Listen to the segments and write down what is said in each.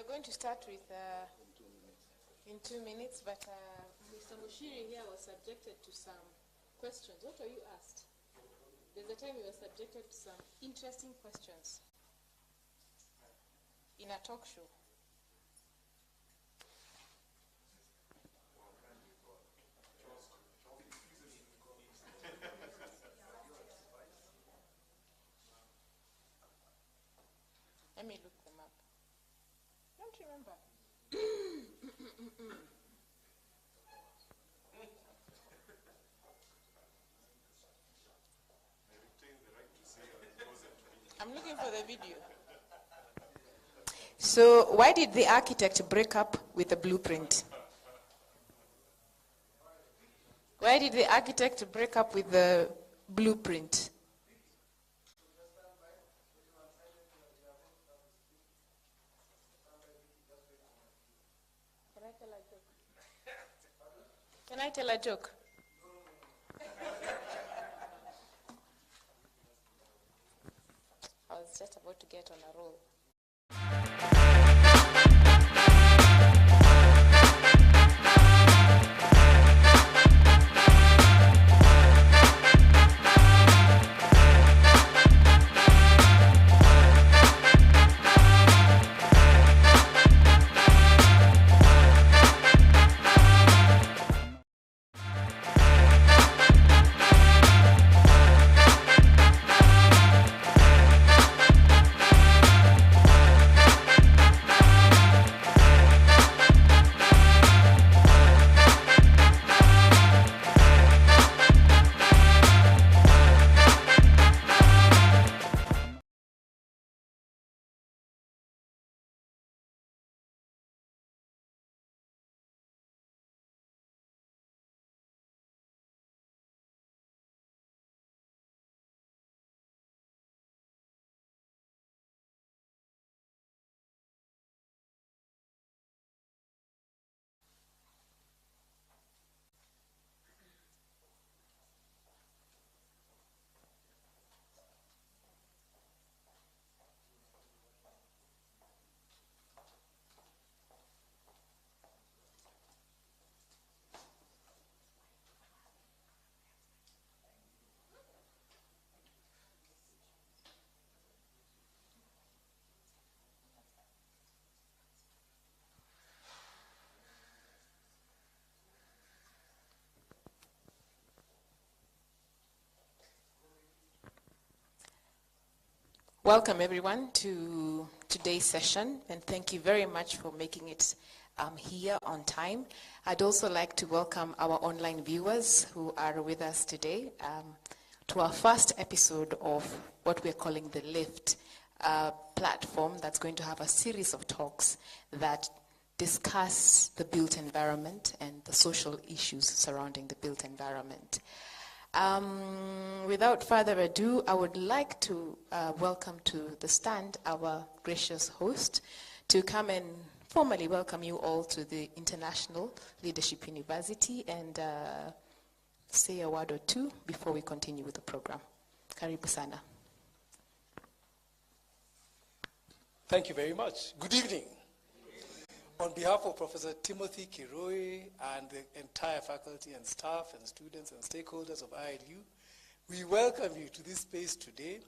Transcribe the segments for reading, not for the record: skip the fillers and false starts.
we're going to start with in 2 minutes, but Mr. Mushiri here was subjected to some questions. What were you asked? There's a time you were subjected to some interesting questions in a talk show. Let me look them up. Don't remember. I'm looking for the video. So, why did the architect break up with the blueprint? Why did the architect break up with the blueprint? Can I tell a joke? I was just about to get on a roll. Welcome everyone to today's session, and thank you very much for making it here on time. I'd also like to welcome our online viewers who are with us today to our first episode of what we're calling the Lift platform that's going to have a series of talks that discuss the built environment and the social issues surrounding the built environment. Without further ado, I would like to welcome to the stand our gracious host to come and formally welcome you all to the International Leadership University and say a word or two before we continue with the program. Karibu sana. Thank you very much. Good evening. On behalf of Professor Timothy Kiroi and the entire faculty and staff and students and stakeholders of ILU, we welcome you to this space today.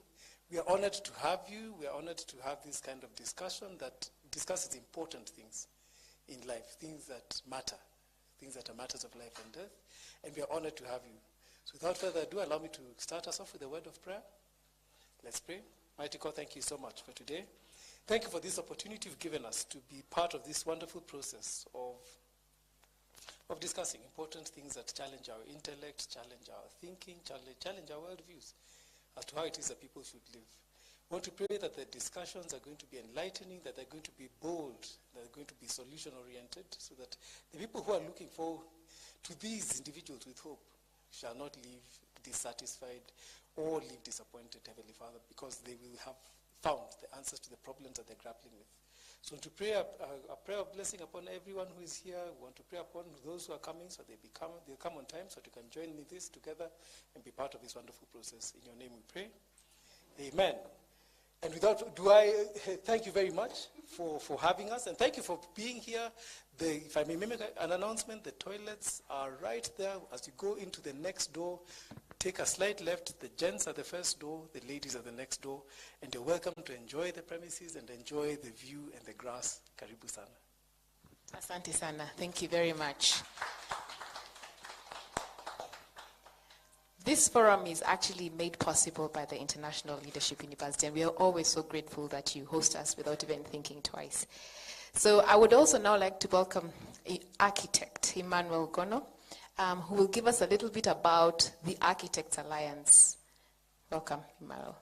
We are honored to have you. We are honored to have this kind of discussion that discusses important things in life, things that are matters of life and death, and we are honored to have you. So without further ado, allow me to start us off with a word of prayer. Let's pray. Mighty God, thank you so much for today. Thank you for this opportunity you've given us to be part of this wonderful process of discussing important things that challenge our intellect, challenge our thinking, challenge our worldviews as to how it is that people should live. I want to pray that the discussions are going to be enlightening, that they're going to be bold, that they're going to be solution-oriented, so that the people who are looking forward to these individuals with hope shall not leave dissatisfied or leave disappointed, Heavenly Father, because they will have found the answers to the problems that they're grappling with. So to pray a prayer of blessing upon everyone who is here. We want to pray upon those who are coming so they'll come on time so that you can join in this together and be part of this wonderful process. In your name we pray. Amen. And thank you very much for having us, and thank you for being here. If I may make an announcement, the toilets are right there. As you go into the next door, take a slight left. The gents are the first door, the ladies are the next door, and you're welcome to enjoy the premises and enjoy the view and the grass. Karibu sana. Asante sana. Thank you very much. This forum is actually made possible by the International Leadership University, and we are always so grateful that you host us without even thinking twice. So I would also now like to welcome architect Emmanuel Gono, who will give us a little bit about the Architects Alliance. Welcome, Emmanuel.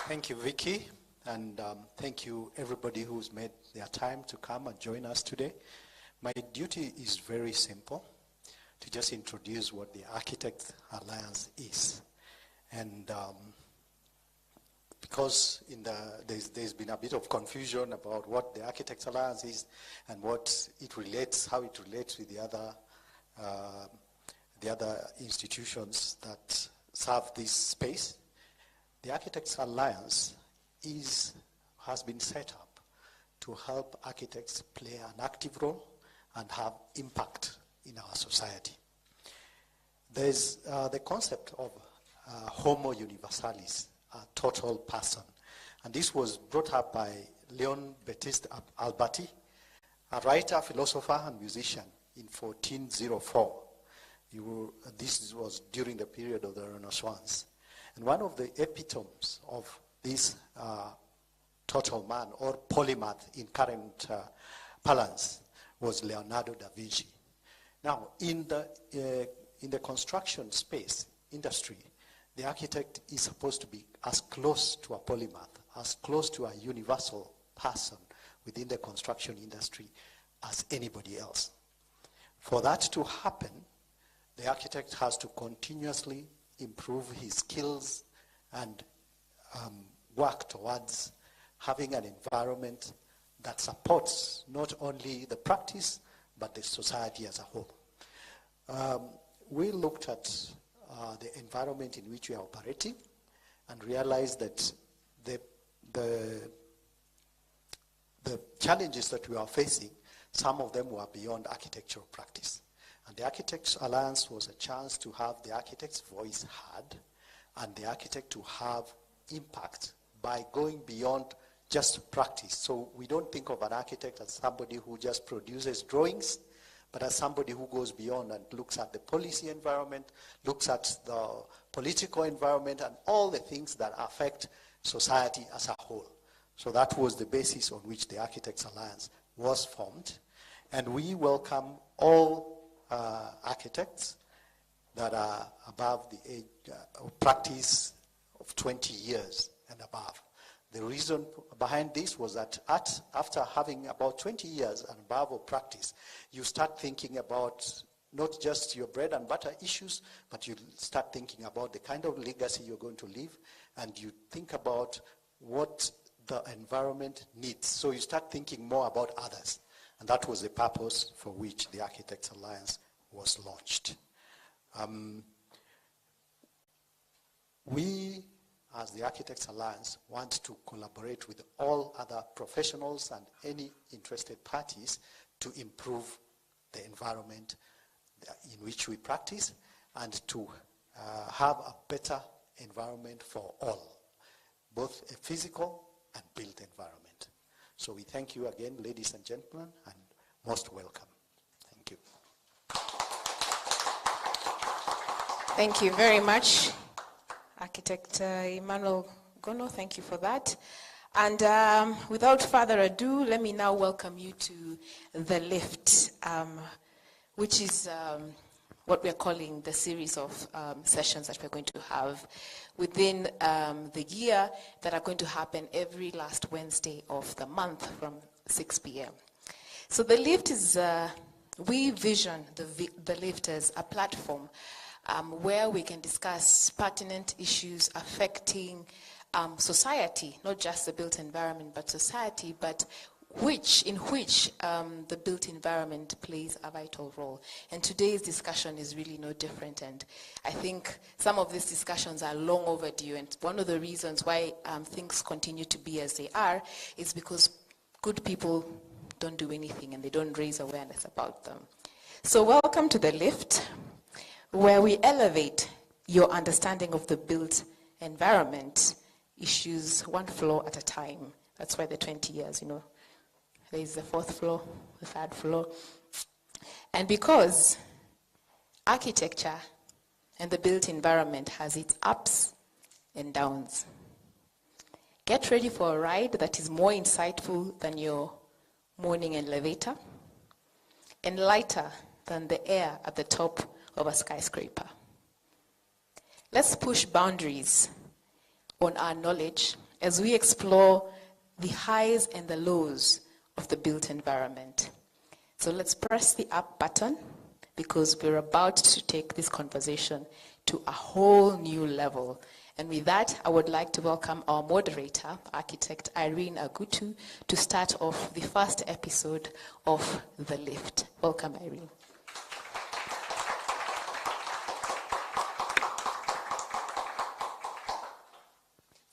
Thank you, Vicky, and thank you everybody who's made their time to come and join us today. My duty is very simple, to just introduce what the Architects Alliance is. And because there's been a bit of confusion about what the Architects Alliance is and what it relates, how it relates with the other institutions that serve this space. The Architects Alliance has been set up to help architects play an active role and have impact in our society. There's the concept of Homo Universalis, a total person. And this was brought up by Leon Battista Alberti, a writer, philosopher, and musician in 1404. This was during the period of the Renaissance. And one of the epitomes of this total man, or polymath in current parlance, was Leonardo da Vinci. Now, in the construction space industry, the architect is supposed to be as close to a polymath, as close to a universal person within the construction industry as anybody else. For that to happen, the architect has to continuously improve his skills and work towards having an environment that supports not only the practice, but the society as a whole. We looked at the environment in which we are operating and realized that the challenges that we are facing, some of them were beyond architectural practice. And the Architects Alliance was a chance to have the architect's voice heard and the architect to have impact by going beyond just practice. So we don't think of an architect as somebody who just produces drawings, but as somebody who goes beyond and looks at the policy environment, looks at the political environment, and all the things that affect society as a whole. So that was the basis on which the Architects Alliance was formed. And we welcome all architects that are above the age of practice of 20 years and above. The reason behind this was that after having about 20 years and above of practice, you start thinking about not just your bread and butter issues, but you start thinking about the kind of legacy you're going to leave, and you think about what the environment needs. So you start thinking more about others. And that was the purpose for which the Architects Alliance was launched. We, as the Architects Alliance, want to collaborate with all other professionals and any interested parties to improve the environment in which we practice and to have a better environment for all, both a physical and built environment. So we thank you again, ladies and gentlemen, and most welcome. Thank you. Thank you very much, Architect Emmanuel Gono. Thank you for that. And without further ado, let me now welcome you to the lift, which is what we're calling the series of sessions that we're going to have within the year that are going to happen every last Wednesday of the month from 6 p.m. So the lift is, we vision the lift as a platform where we can discuss pertinent issues affecting society, not just the built environment, but society, but in which the built environment plays a vital role. And today's discussion is really no different. And I think some of these discussions are long overdue. And one of the reasons why things continue to be as they are is because good people don't do anything and they don't raise awareness about them. So welcome to The Lift, where we elevate your understanding of the built environment issues one floor at a time. That's why the 20 years, you know. There is the fourth floor, the third floor. And because architecture and the built environment has its ups and downs, get ready for a ride that is more insightful than your morning elevator and lighter than the air at the top of a skyscraper. Let's push boundaries on our knowledge as we explore the highs and the lows of the built environment. So let's press the up button because we're about to take this conversation to a whole new level. And with that, I would like to welcome our moderator, architect Irene Agutu, to start off the first episode of The Lift. Welcome, Irene.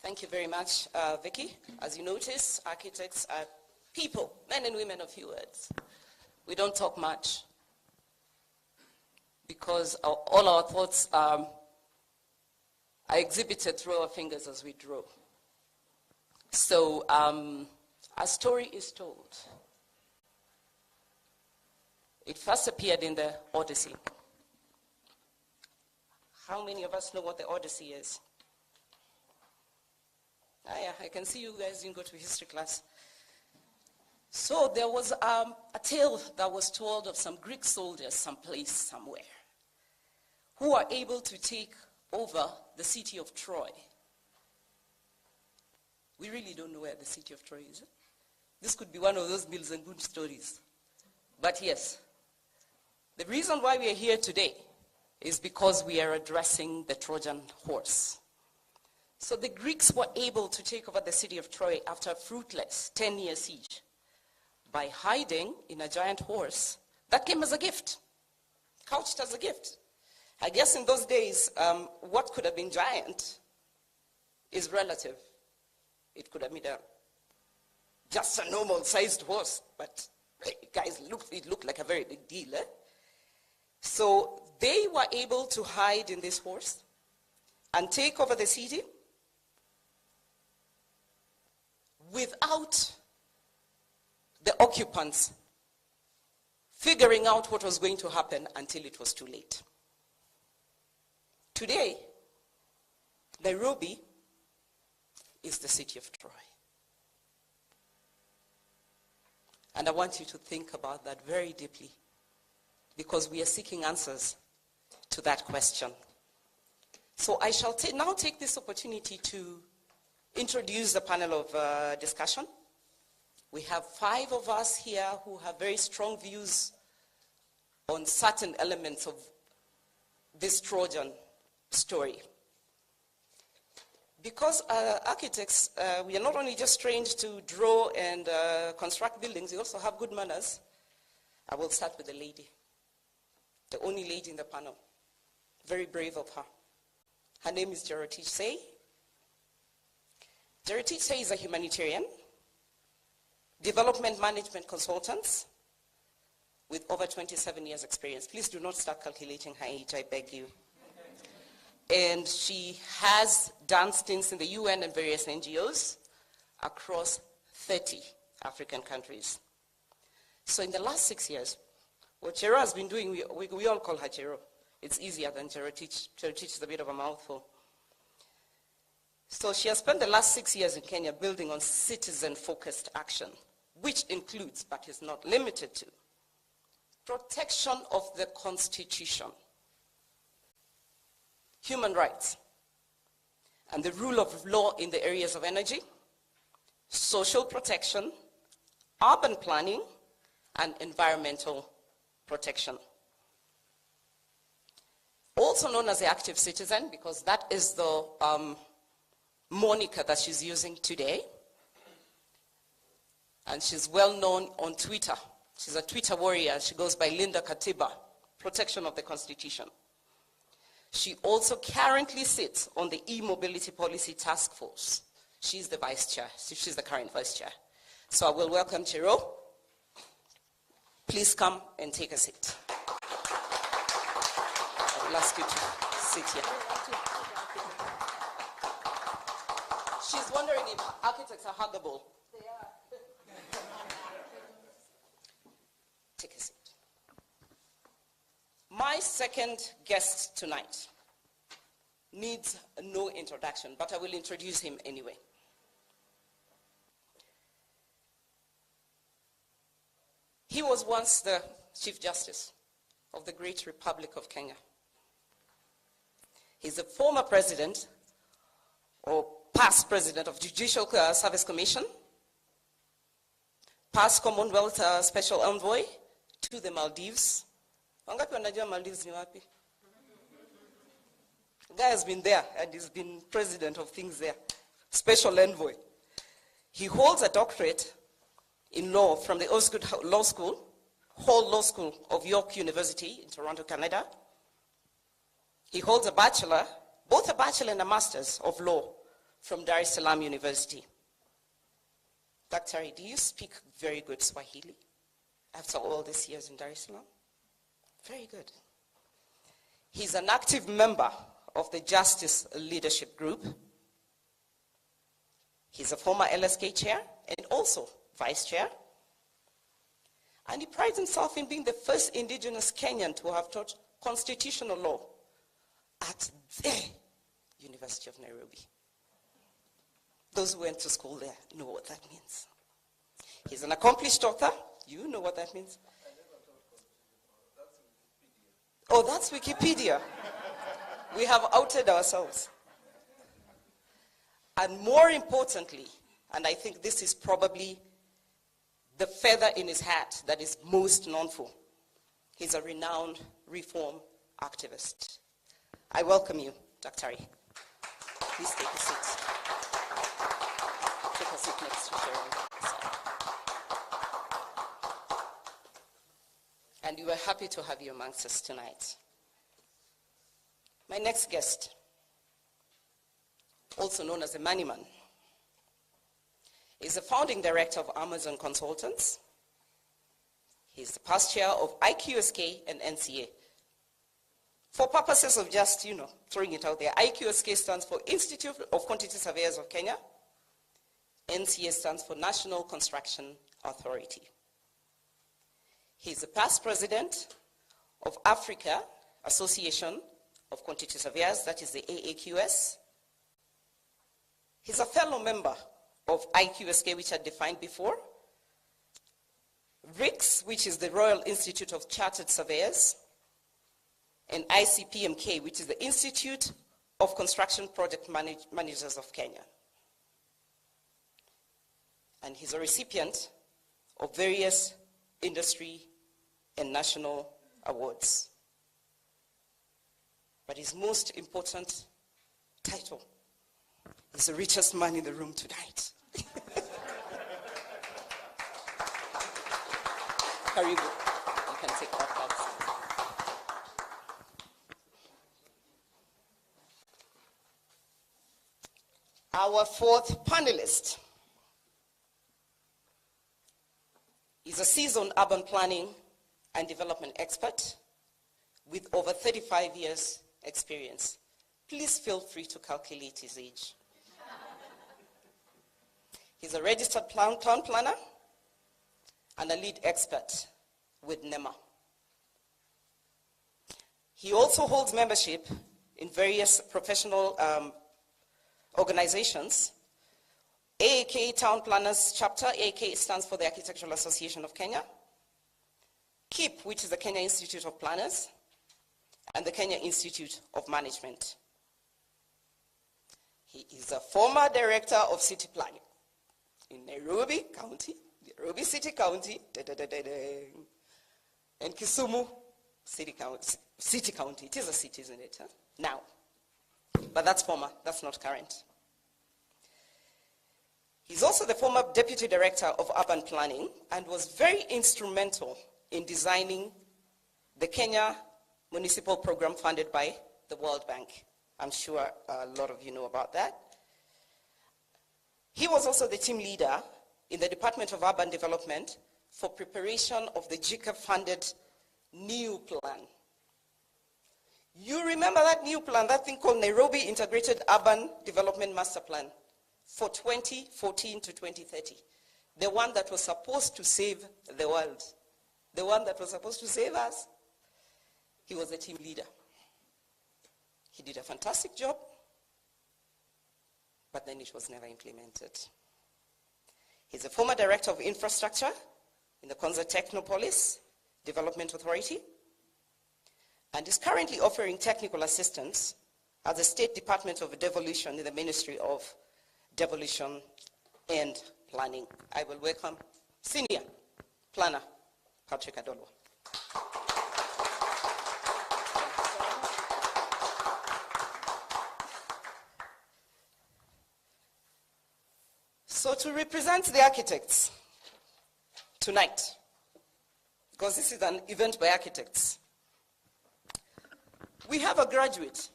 Thank you very much, Vicky. As you notice, architects are people, men and women of few words. We don't talk much because all our thoughts are exhibited through our fingers as we draw. So a story is told. It first appeared in the Odyssey. How many of us know what the Odyssey is? Ah, yeah, I can see you guys didn't go to history class. So there was a tale that was told of some Greek soldiers someplace, somewhere, who are able to take over the city of Troy. We really don't know where the city of Troy is. This could be one of those Mills and Boone stories. But yes, the reason why we are here today is because we are addressing the Trojan horse. So the Greeks were able to take over the city of Troy after a fruitless 10-year siege by hiding in a giant horse that came as a gift, couched as a gift. I guess in those days, what could have been giant is relative. It could have been just a normal-sized horse, but guys, it looked like a very big deal. Eh? So they were able to hide in this horse and take over the city without the occupants figuring out what was going to happen until it was too late. Today, Nairobi is the city of Troy. And I want you to think about that very deeply because we are seeking answers to that question. So I shall now take this opportunity to introduce the panel of discussion. We have 5 of us here who have very strong views on certain elements of this Trojan story. Because architects, we are not only just trained to draw and construct buildings, we also have good manners. I will start with the lady, the only lady in the panel. Very brave of her. Her name is Jerotich Say. Jerotich Say is a humanitarian, development management consultant with over 27 years experience. Please do not start calculating her age, I beg you. And she has done stints in the UN and various NGOs across 30 African countries. So in the last 6 years, what Chero has been doing, we all call her Chero. It's easier than Jerotich. Jerotich is a bit of a mouthful. So she has spent the last 6 years in Kenya building on citizen-focused action, which includes, but is not limited to, protection of the Constitution, human rights, and the rule of law in the areas of energy, social protection, urban planning, and environmental protection. Also known as the active citizen, because that is the moniker that she's using today. and she's well known on Twitter. She's a Twitter warrior. She goes by Linda Katiba, Protection of the Constitution. She also currently sits on the E-Mobility Policy Task Force. She's the vice chair. She's the current vice chair. So I will welcome Chiro. Please come and take a seat. I will ask you to sit here. She's wondering if architects are huggable. They are. Take a seat. My second guest tonight needs no introduction, but I will introduce him anyway. He was once the Chief Justice of the great Republic of Kenya. He's a former president or past president of Judicial Service Commission, past Commonwealth Special Envoy to the Maldives. Wangapi wanajua Maldives ni wapi? The guy has been there and he's been president of things there. Special Envoy. He holds a doctorate in law from the Osgood Hall Law School of York University in Toronto, Canada. He holds a bachelor, both a bachelor and a master's of law from Dar es Salaam University. Dr. do you speak very good Swahili after all these years in Dar es Salaam? Very good. He's an active member of the Justice Leadership Group. He's a former LSK chair and also vice chair. And he prides himself in being the first indigenous Kenyan to have taught constitutional law at the University of Nairobi. Those who went to school there know what that means. He's an accomplished author. You know what that means. Oh, that's Wikipedia. We have outed ourselves. And more importantly, and I think this is probably the feather in his hat that is most known for, he's a renowned reform activist. I welcome you, Dr. Please take a seat. Take a seat next to Sharon. And we were happy to have you amongst us tonight. My next guest, also known as the Money Man, is the founding director of Amazon Consultants. He's the past chair of IQSK and NCA. For purposes of just, throwing it out there, IQSK stands for Institute of Quantity Surveyors of Kenya. NCA stands for National Construction Authority. He's the past president of Africa Association of Quantity Surveyors, that is the AAQS. He's a fellow member of IQSK, which I defined before, RICS, which is the Royal Institute of Chartered Surveyors, and ICPMK, which is the Institute of Construction Project Managers of Kenya. And he's a recipient of various industry and national awards. But his most important title is the richest man in the room tonight. Karibu. You can take that back. Our fourth panelist is a seasoned urban planning and development expert with over 35 years experience. Please feel free to calculate his age. He's a registered town planner and a lead expert with NEMA. He also holds membership in various professional organizations. AAK Town Planners Chapter, AAK stands for the Architectural Association of Kenya. KIP, which is the Kenya Institute of Planners, and the Kenya Institute of Management. He is a former director of city planning in Nairobi County, Nairobi City County, and Kisumu City County. It is a city, isn't it? Huh? Now. But that's former, that's not current. He's also the former Deputy Director of Urban Planning and was very instrumental in designing the Kenya Municipal Program funded by the World Bank. I'm sure a lot of you know about that. He was also the team leader in the Department of Urban Development for preparation of the JICA-funded new plan. You remember that new plan, that thing called Nairobi Integrated Urban Development Master Plan for 2014 to 2030. The one that was supposed to save the world. The one that was supposed to save us. He was the team leader. He did a fantastic job, but then it was never implemented. He's a former Director of Infrastructure in the Konza Technopolis Development Authority, and is currently offering technical assistance at the State Department of Devolution in the Ministry of Devolution and Planning. I will welcome Senior Planner Patrick Adolwa. So to represent the architects tonight, because this is an event by architects, we have a graduate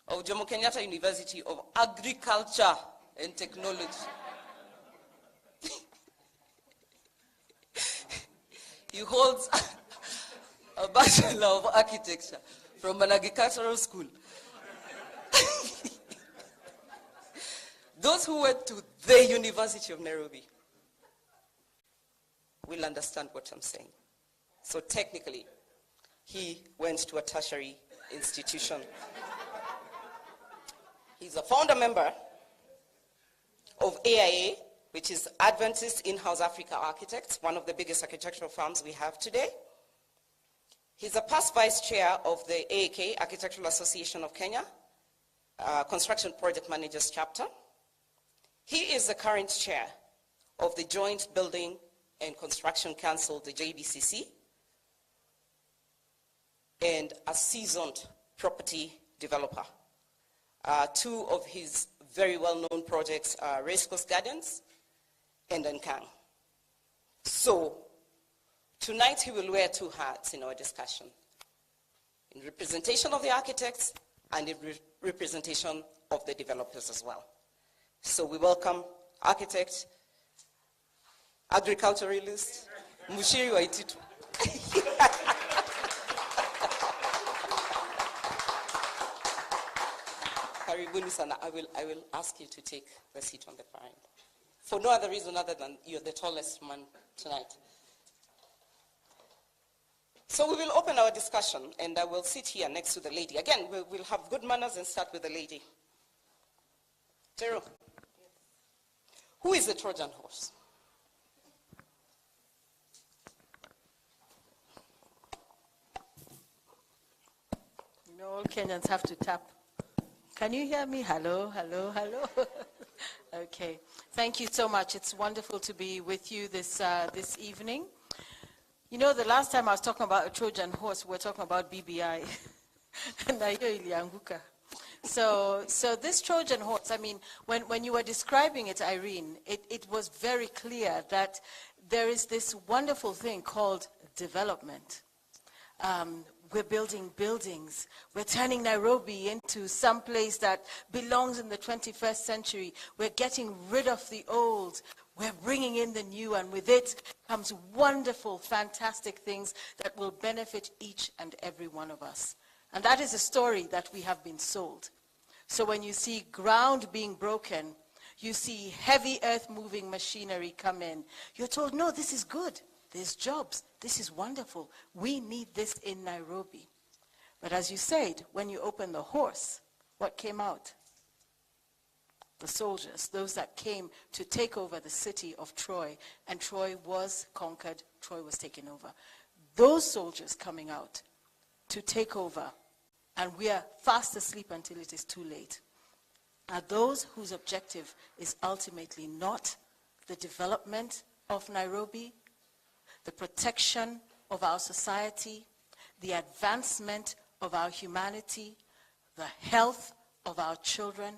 of Jomo Kenyatta University of Agriculture and Technology. He holds a Bachelor of Architecture from an agricultural school. Those who went to the University of Nairobi will understand what I'm saying. So technically, he went to a tertiary institution. He's a founder member of AIA, which is Adventist In-House Africa Architects, one of the biggest architectural firms we have today. He's a past vice chair of the AAK, Architectural Association of Kenya, Construction Project Managers Chapter. He is the current chair of the Joint Building and Construction Council, the JBCC, and a seasoned property developer. Two of his very well-known projects are Racecourse Gardens and Nkang. So tonight he will wear two hats in our discussion, in representation of the architects and in representation of the developers as well. So we welcome architect, agriculturalist, Mushiri Waititu. Karibuni sana. I will ask you to take the seat on the far end. For no other reason other than you're the tallest man tonight. So we will open our discussion, and I will sit here next to the lady. Again, we'll have good manners and start with the lady. Jero, who is the Trojan horse? You know, all Kenyans have to tap. Can you hear me? Hello, hello, hello. Okay. Thank you so much. It's wonderful to be with you this evening. You know, the last time I was talking about a Trojan horse, we were talking about BBI. And I hear Ilianguka. So this Trojan horse, I mean, when you were describing it, Irene, it was very clear that there is this wonderful thing called development. We're building buildings. We're turning Nairobi into some place that belongs in the 21st century. We're getting rid of the old. We're bringing in the new, and with it comes wonderful, fantastic things that will benefit each and every one of us. And that is a story that we have been sold. So when you see ground being broken, you see heavy earth-moving machinery come in, you're told, no, this is good. There's jobs. This is wonderful. We need this in Nairobi. But as you said, when you open the horse, what came out? The soldiers, those that came to take over the city of Troy. And Troy was conquered. Troy was taken over. Those soldiers coming out to take over, and we are fast asleep until it is too late, are those whose objective is ultimately not the development of Nairobi, the protection of our society, the advancement of our humanity, the health of our children,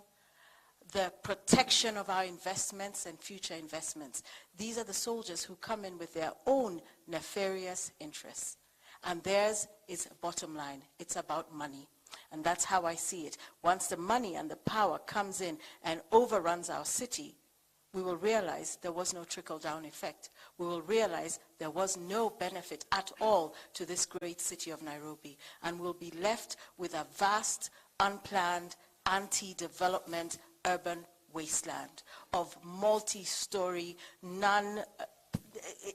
the protection of our investments and future investments. These are the soldiers who come in with their own nefarious interests. And theirs is a bottom line. It's about money. And that's how I see it. Once the money and the power comes in and overruns our city, we will realize there was no trickle-down effect. We will realize there was no benefit at all to this great city of Nairobi. And we'll be left with a vast, unplanned, anti-development urban wasteland of multi-story,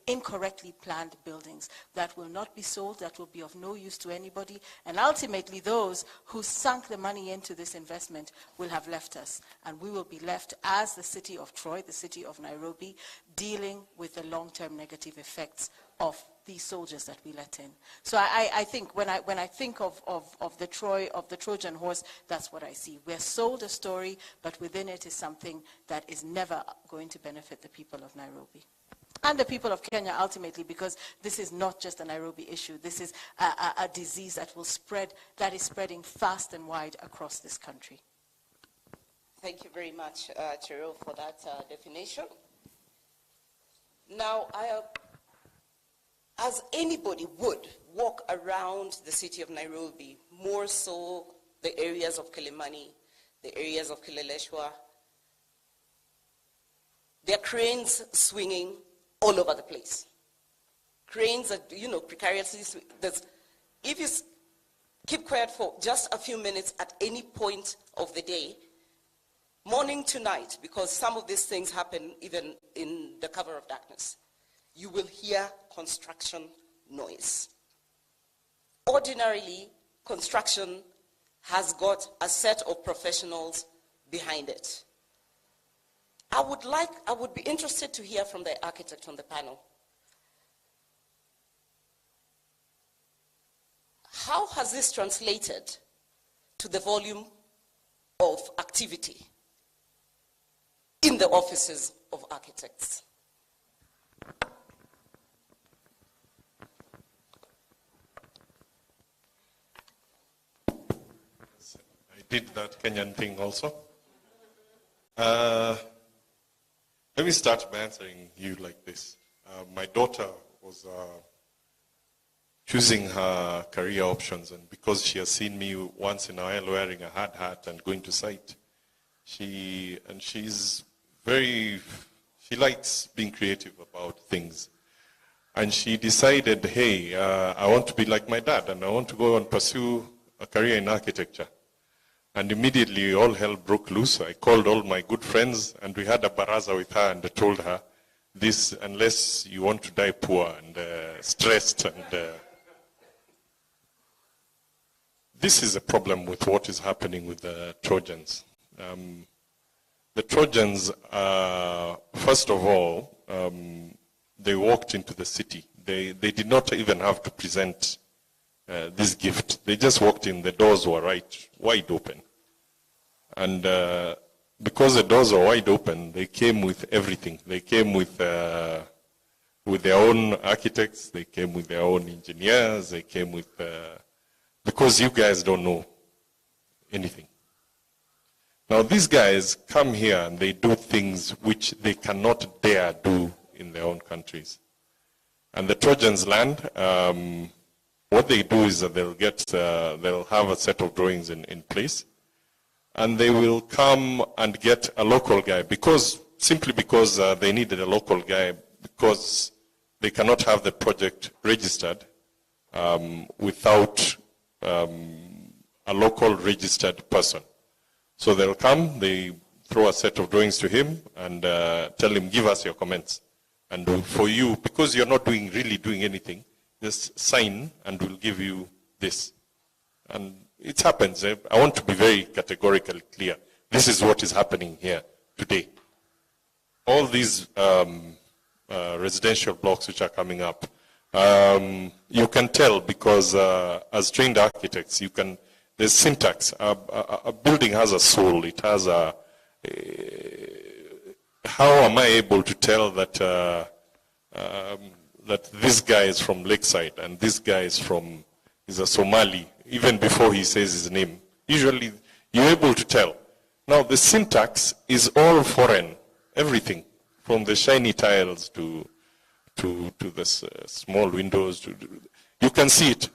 incorrectly planned buildings that will not be sold, that will be of no use to anybody, and ultimately those who sunk the money into this investment will have left us, and we will be left as the city of Troy, the city of Nairobi, dealing with the long-term negative effects of these soldiers that we let in. So I think when I think of the Trojan horse, that's what I see. We're sold a story, but within it is something that is never going to benefit the people of Nairobi. And the people of Kenya ultimately, because this is not just a Nairobi issue. This is a disease that will spread, that is spreading fast and wide across this country. Thank you very much, Cheryl, for that definition. Now, as anybody would walk around the city of Nairobi, more so the areas of Kilimani, the areas of Kileleshwa, there are cranes swinging all over the place. Cranes that, precariously swing. If you keep quiet for just a few minutes at any point of the day, morning to night, because some of these things happen even in the cover of darkness, you will hear construction noise. Ordinarily, construction has got a set of professionals behind it. I would be interested to hear from the architect on the panel. How has this translated to the volume of activity in the offices of architects? I did that Kenyan thing also. Let me start by answering you like this. My daughter was choosing her career options, and because she has seen me once in a while wearing a hard hat and going to site, she likes being creative about things. And she decided, hey, I want to be like my dad, and I want to go and pursue a career in architecture. And immediately all hell broke loose. I called all my good friends, and we had a baraza with her, and I told her, this, unless you want to die poor and stressed, and this is a problem with what is happening with the Trojans. The Trojans, first of all, they walked into the city. They did not even have to present this gift. They just walked in, the doors were wide open. And because the doors were wide open, they came with everything. They came with their own architects, they came with their own engineers, they came with, because you guys don't know anything. Now these guys come here and they do things which they cannot dare do in their own countries. And the Trojans land. What they do is that they'll have a set of drawings in place, and they will come and get a local guy simply because they needed a local guy, because they cannot have the project registered without a local registered person. So they'll come, they throw a set of drawings to him and tell him, give us your comments. And for you, because you're not really doing anything, just sign and we'll give you this. And it happens. I want to be very categorically clear. This is what is happening here today. All these residential blocks which are coming up, you can tell because as trained architects, there's syntax. A building has a soul. It has how am I able to tell that that this guy is from Lakeside and this guy is a Somali, even before he says his name? Usually, you're able to tell. Now, the syntax is all foreign, everything, from the shiny tiles to the small windows. You can see it.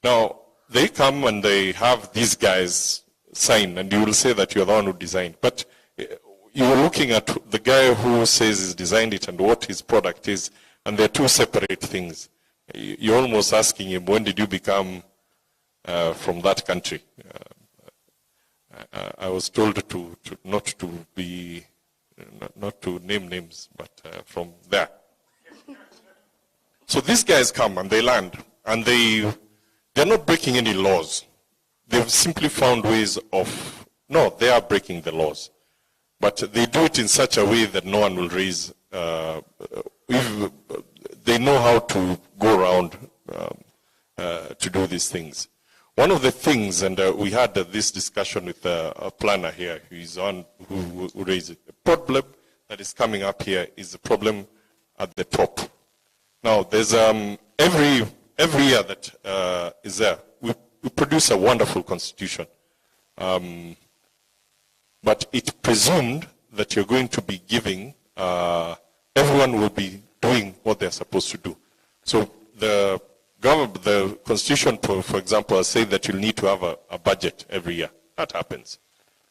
Now, they come and they have these guys sign, and you will say that you're the one who designed. But you're looking at the guy who says he's designed it and what his product is, and they're two separate things. You're almost asking him, when did you become from that country? I was told not to name names, but from there. So these guys come and they land, and they're not breaking any laws. They've simply found ways of, no, they are breaking the laws. But they do it in such a way that no one will raise, they know how to go around to do these things. One of the things, and we had this discussion with a planner here, who raised it. The problem that is coming up here is the problem at the top. Now, there's every year that is there, we produce a wonderful constitution. But it presumed that you're going to be giving, everyone will be doing what they're supposed to do. So the constitution, for example, say that you'll need to have a budget every year. That happens.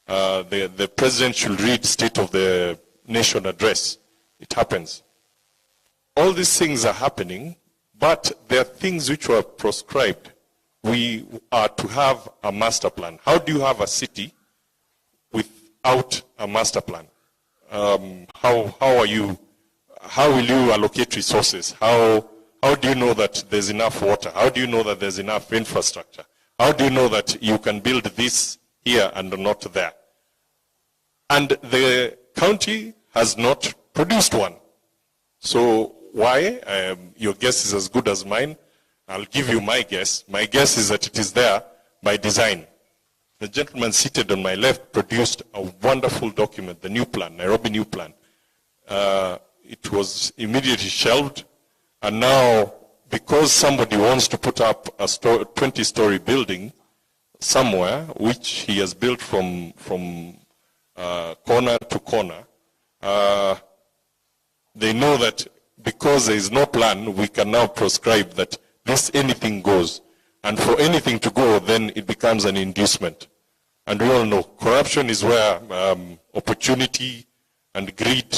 The president should read State of the Nation address. It happens. All these things are happening, but there are things which were proscribed. We are to have a master plan. How do you have a city without a master plan? How will you allocate resources? How do you know that there's enough water? How do you know that there's enough infrastructure? How do you know that you can build this here and not there? And the county has not produced one. So why? Your guess is as good as mine. I'll give you my guess. My guess is that it is there by design. The gentleman seated on my left produced a wonderful document, the new plan, Nairobi new plan. It was immediately shelved, and now, because somebody wants to put up a 20-story building somewhere, which he has built from corner to corner, they know that because there is no plan, we can now prescribe that anything goes. And for anything to go, then it becomes an inducement. And we all know corruption is where opportunity and greed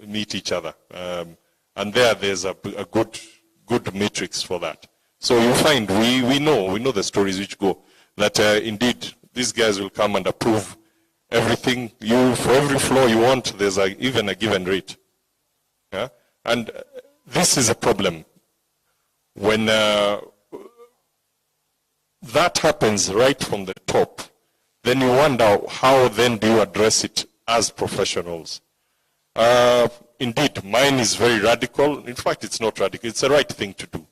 meet each other. And there's a good matrix for that. So you find, we know the stories which go, that indeed these guys will come and approve everything. For every floor you want, there's even a given rate. Yeah? And this is a problem. When that happens right from the top, then you wonder how then do you address it as professionals. Indeed, mine is very radical. In fact, it's not radical. It's the right thing to do.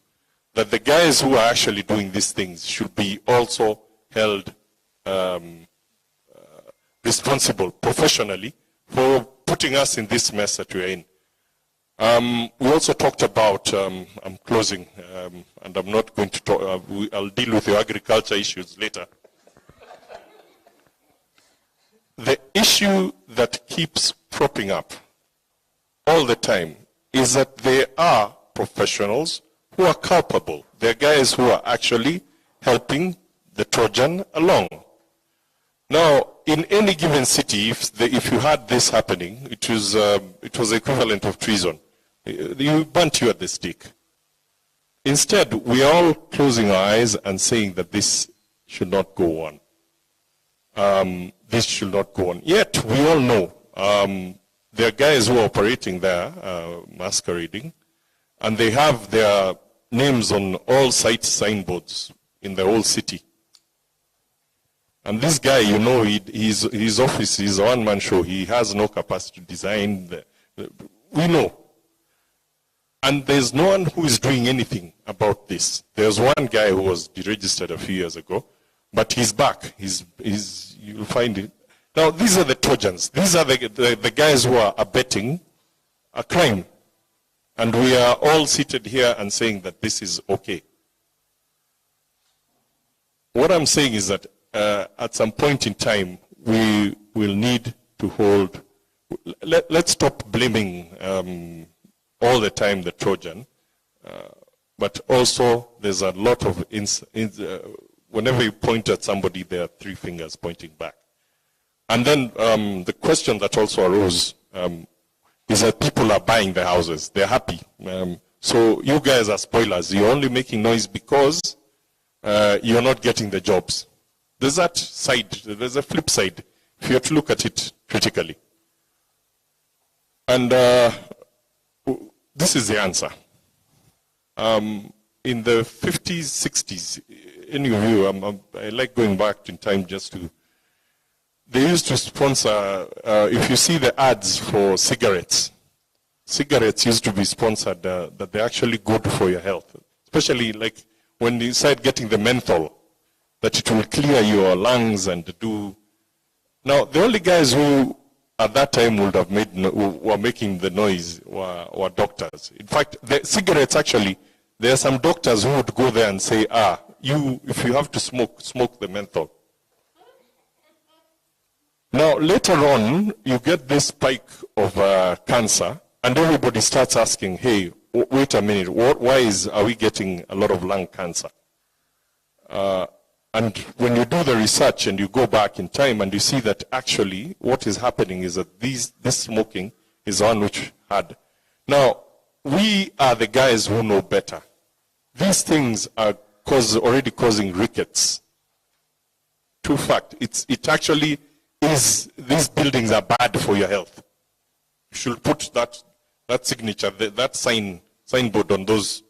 That the guys who are actually doing these things should be also held responsible professionally for putting us in this mess that we're in. We also talked about, I'm closing, and I'm not going to talk, I'll deal with the agriculture issues later. The issue that keeps propping up all the time is that there are professionals who are culpable. There are guys who are actually helping the Trojan along. Now, in any given city, if you had this happening, it was equivalent of treason. You burnt you at the stake. Instead, we are all closing our eyes and saying that this should not go on. This should not go on. Yet, we all know there are guys who are operating there, masquerading, and they have their names on all site signboards in the whole city. And this guy, you know, his office is a one-man show. He has no capacity to design. We know. And there's no one who is doing anything about this. There's one guy who was deregistered a few years ago, but he's back. You'll find it. Now, these are the Trojans. These are the guys who are abetting a crime. And we are all seated here and saying that this is okay. What I'm saying is that at some point in time, we will need to hold, let's stop blaming all the time the Trojan, but also there's a lot of, whenever you point at somebody, there are three fingers pointing back. And then the question that also arose is that people are buying the houses. They're happy. So you guys are spoilers. You're only making noise because you're not getting the jobs. There's that side. There's a flip side if you have to look at it critically. And this is the answer. In the 50s, 60s, any of you, I like going back in time just to, they used to sponsor, if you see the ads for cigarettes, cigarettes used to be sponsored that they're actually good for your health. Especially like when you start getting the menthol, that it will clear your lungs and do. Now, the only guys who at that time would have made, were making the noise were doctors. In fact, the cigarettes actually, there are some doctors who would go there and say, if you have to smoke, smoke the menthol. Now, later on, you get this spike of cancer, and everybody starts asking, hey, wait a minute, why are we getting a lot of lung cancer? And when you do the research and you go back in time and you see that actually what is happening is that this smoking is one which had. Now, we are the guys who know better. These things are already causing rickets. True fact, it actually is, these buildings are bad for your health. You should put that signature, that signboard on those,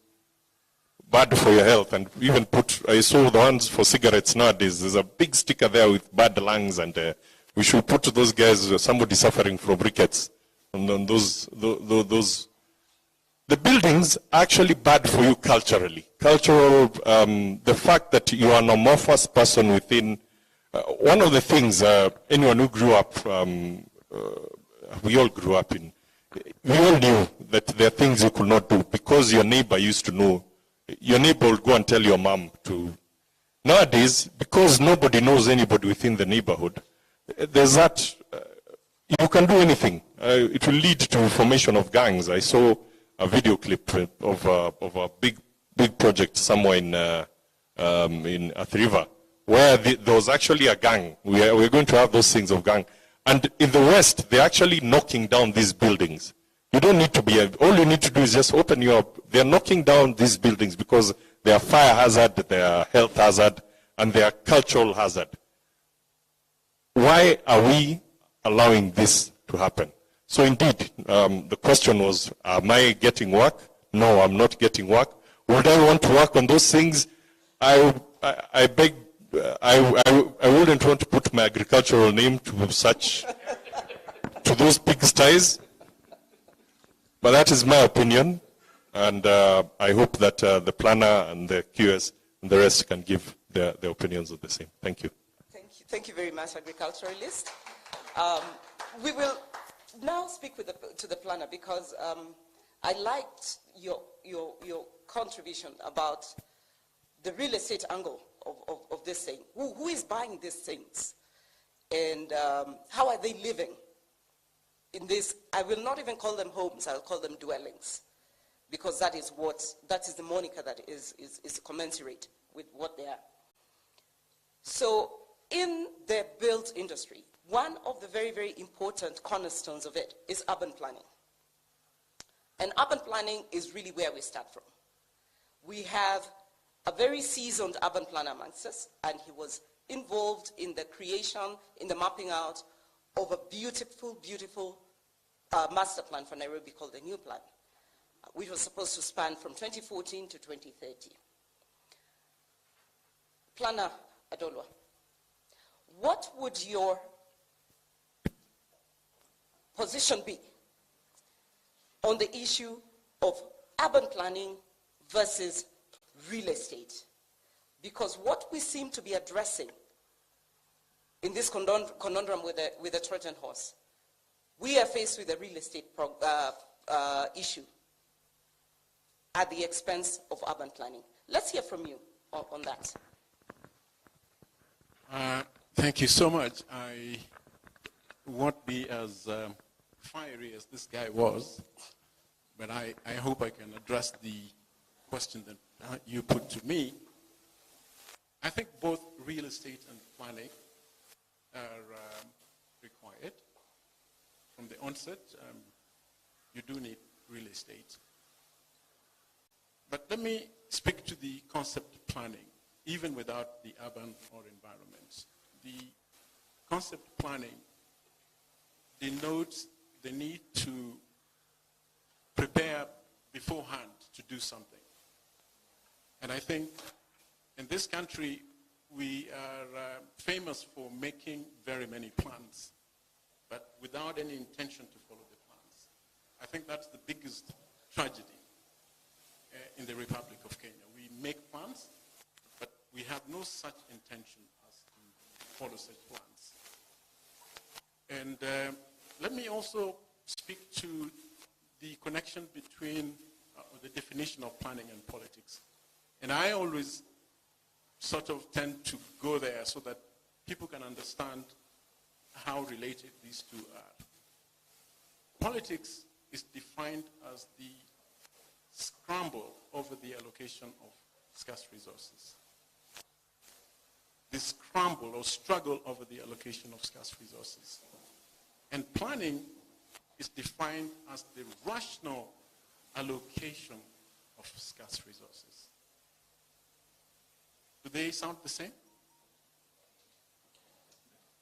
bad for your health, and even put, I saw the ones for cigarettes nowadays, there's a big sticker there with bad lungs, and we should put those guys, somebody suffering from rickets, and on those, the buildings are actually bad for you culturally. Cultural, the fact that you are an amorphous person within, one of the things, anyone who grew up, we all grew up in, we all knew that there are things you could not do because your neighbor used to know. Your neighbor will go and tell your mom to. Nowadays, because nobody knows anybody within the neighborhood, there's that, you can do anything. It will lead to formation of gangs. I saw a video clip of a big project somewhere in Athi River, where there was actually a gang. We're going to have those things of gang. And in the West, they're actually knocking down these buildings. You don't need to be, all you need to do is just open they're knocking down these buildings because they are fire hazard, they are health hazard, and they are cultural hazard. Why are we allowing this to happen? So indeed, the question was, am I getting work? No, I'm not getting work. Would I want to work on those things? I beg, I wouldn't want to put my agricultural name to those pigsties. But that is my opinion, and I hope that the planner and the QS and the rest can give their opinions of the same. Thank you. Thank you very much, agriculturalist. We will now speak to the planner because I liked your contribution about the real estate angle of this thing. Who is buying these things, and how are they living? In this, I will not even call them homes, I'll call them dwellings, because that is the moniker that is commensurate with what they are. So in the built industry, one of the very, very important cornerstones of it is urban planning. And urban planning is really where we start from. We have a very seasoned urban planner amongst us, and he was involved in the creation, in the mapping out of a beautiful, beautiful master plan for Nairobi called the New Plan, which was supposed to span from 2014 to 2030. Planner Adolwa, what would your position be on the issue of urban planning versus real estate? Because what we seem to be addressing in this conundrum with the Trojan horse, we are faced with a real estate issue at the expense of urban planning. Let's hear from you on that. Thank you so much. I won't be as fiery as this guy was, but I hope I can address the question that you put to me. I think both real estate and planning are required. From the onset, you do need real estate. But let me speak to the concept of planning, even without the urban or environments. The concept of planning denotes the need to prepare beforehand to do something. And I think in this country, we are famous for making very many plans, but without any intention to follow the plans. I think that's the biggest tragedy in the Republic of Kenya. We make plans, but we have no such intention as to follow such plans. And let me also speak to the connection between the definition of planning and politics. And I always sort of tend to go there so that people can understand how related these two are. Politics is defined as the scramble over the allocation of scarce resources. The scramble or struggle over the allocation of scarce resources. And planning is defined as the rational allocation of scarce resources. Do they sound the same?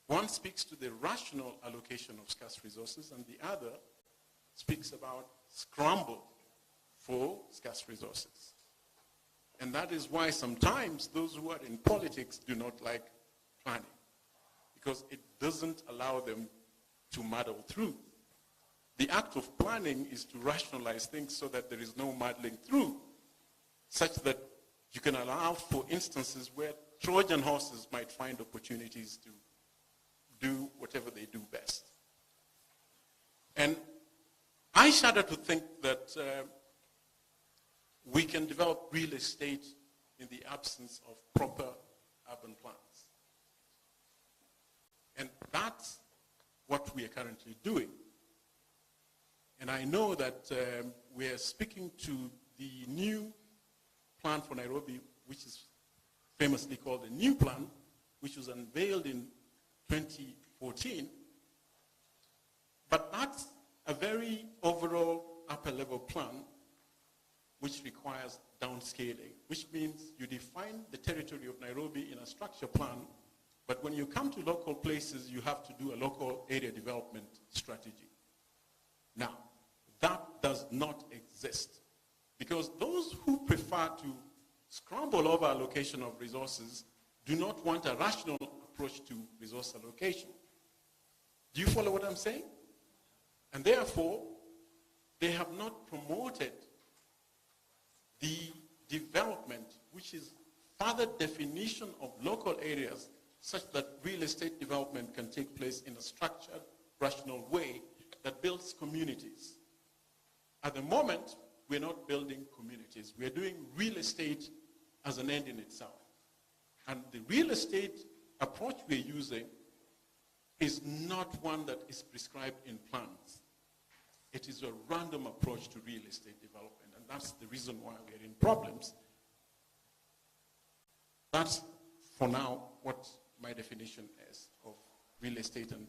One speaks to the rational allocation of scarce resources, and the other speaks about scramble for scarce resources. And that is why sometimes those who are in politics do not like planning, because it doesn't allow them to muddle through. The act of planning is to rationalize things so that there is no muddling through, such that you can allow for instances where Trojan horses might find opportunities to do whatever they do best. And I shudder to think that we can develop real estate in the absence of proper urban plans. And that's what we are currently doing. And I know that we are speaking to the new plan for Nairobi, which is famously called the New Plan, which was unveiled in 2014. But that's a very overall upper-level plan which requires downscaling, which means you define the territory of Nairobi in a structure plan, but when you come to local places, you have to do a local area development strategy. Now, that does not exist, because those who prefer to scramble over allocation of resources do not want a rational approach to resource allocation. Do you follow what I'm saying? And therefore, they have not promoted the development, which is further definition of local areas such that real estate development can take place in a structured, rational way that builds communities. At the moment, we're not building communities. We're doing real estate as an end in itself. And the real estate approach we're using is not one that is prescribed in plans. It is a random approach to real estate development, and that's the reason why we're in problems. That's, for now, what my definition is of real estate and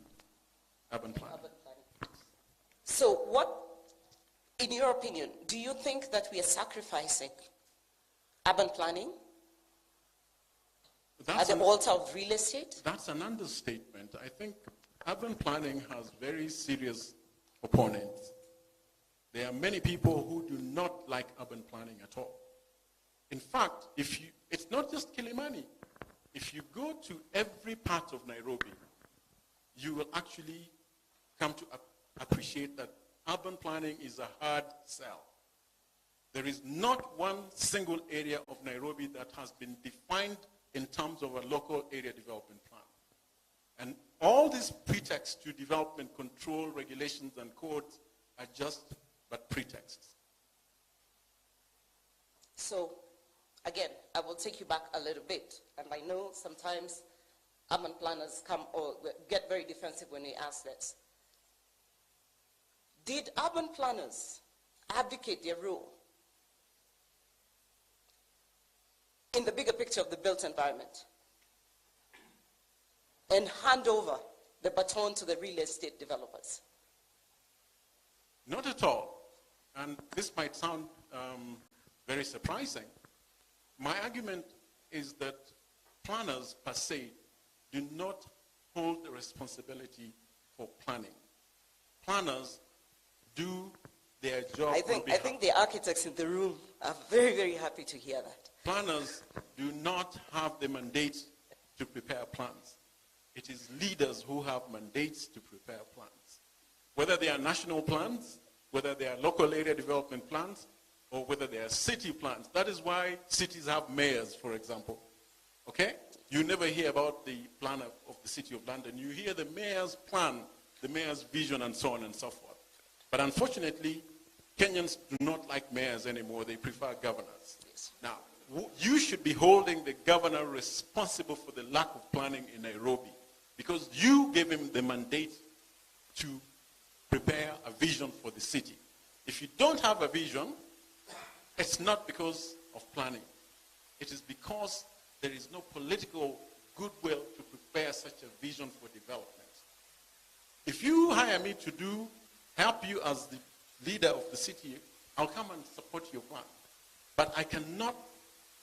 urban planning. So what, in your opinion, do you think that we are sacrificing urban planning at the altar of real estate? That's an understatement. I think urban planning has very serious opponents. There are many people who do not like urban planning at all. In fact, it's not just Kilimani. If you go to every part of Nairobi, you will actually come to appreciate that urban planning is a hard sell. There is not one single area of Nairobi that has been defined in terms of a local area development plan. And all these pretexts to development control, regulations, and codes are just but pretexts. So, again, I will take you back a little bit. And I know sometimes urban planners come or get very defensive when we ask this. Did urban planners abdicate their role in the bigger picture of the built environment and hand over the baton to the real estate developers? Not at all. And this might sound very surprising. My argument is that planners per se do not hold the responsibility for planning. Planners do their job. I think the architects in the room are very, very happy to hear that. Planners do not have the mandate to prepare plans. It is leaders who have mandates to prepare plans. Whether they are national plans, whether they are local area development plans, or whether they are city plans. That is why cities have mayors, for example. Okay? You never hear about the plan of the City of London. You hear the mayor's plan, the mayor's vision, and so on and so forth. But unfortunately, Kenyans do not like mayors anymore. They prefer governors. Yes. Now, you should be holding the governor responsible for the lack of planning in Nairobi, because you gave him the mandate to prepare a vision for the city. If you don't have a vision, it's not because of planning. It is because there is no political goodwill to prepare such a vision for development. If you hire me to help you as the leader of the city, I'll come and support your plan. But I cannot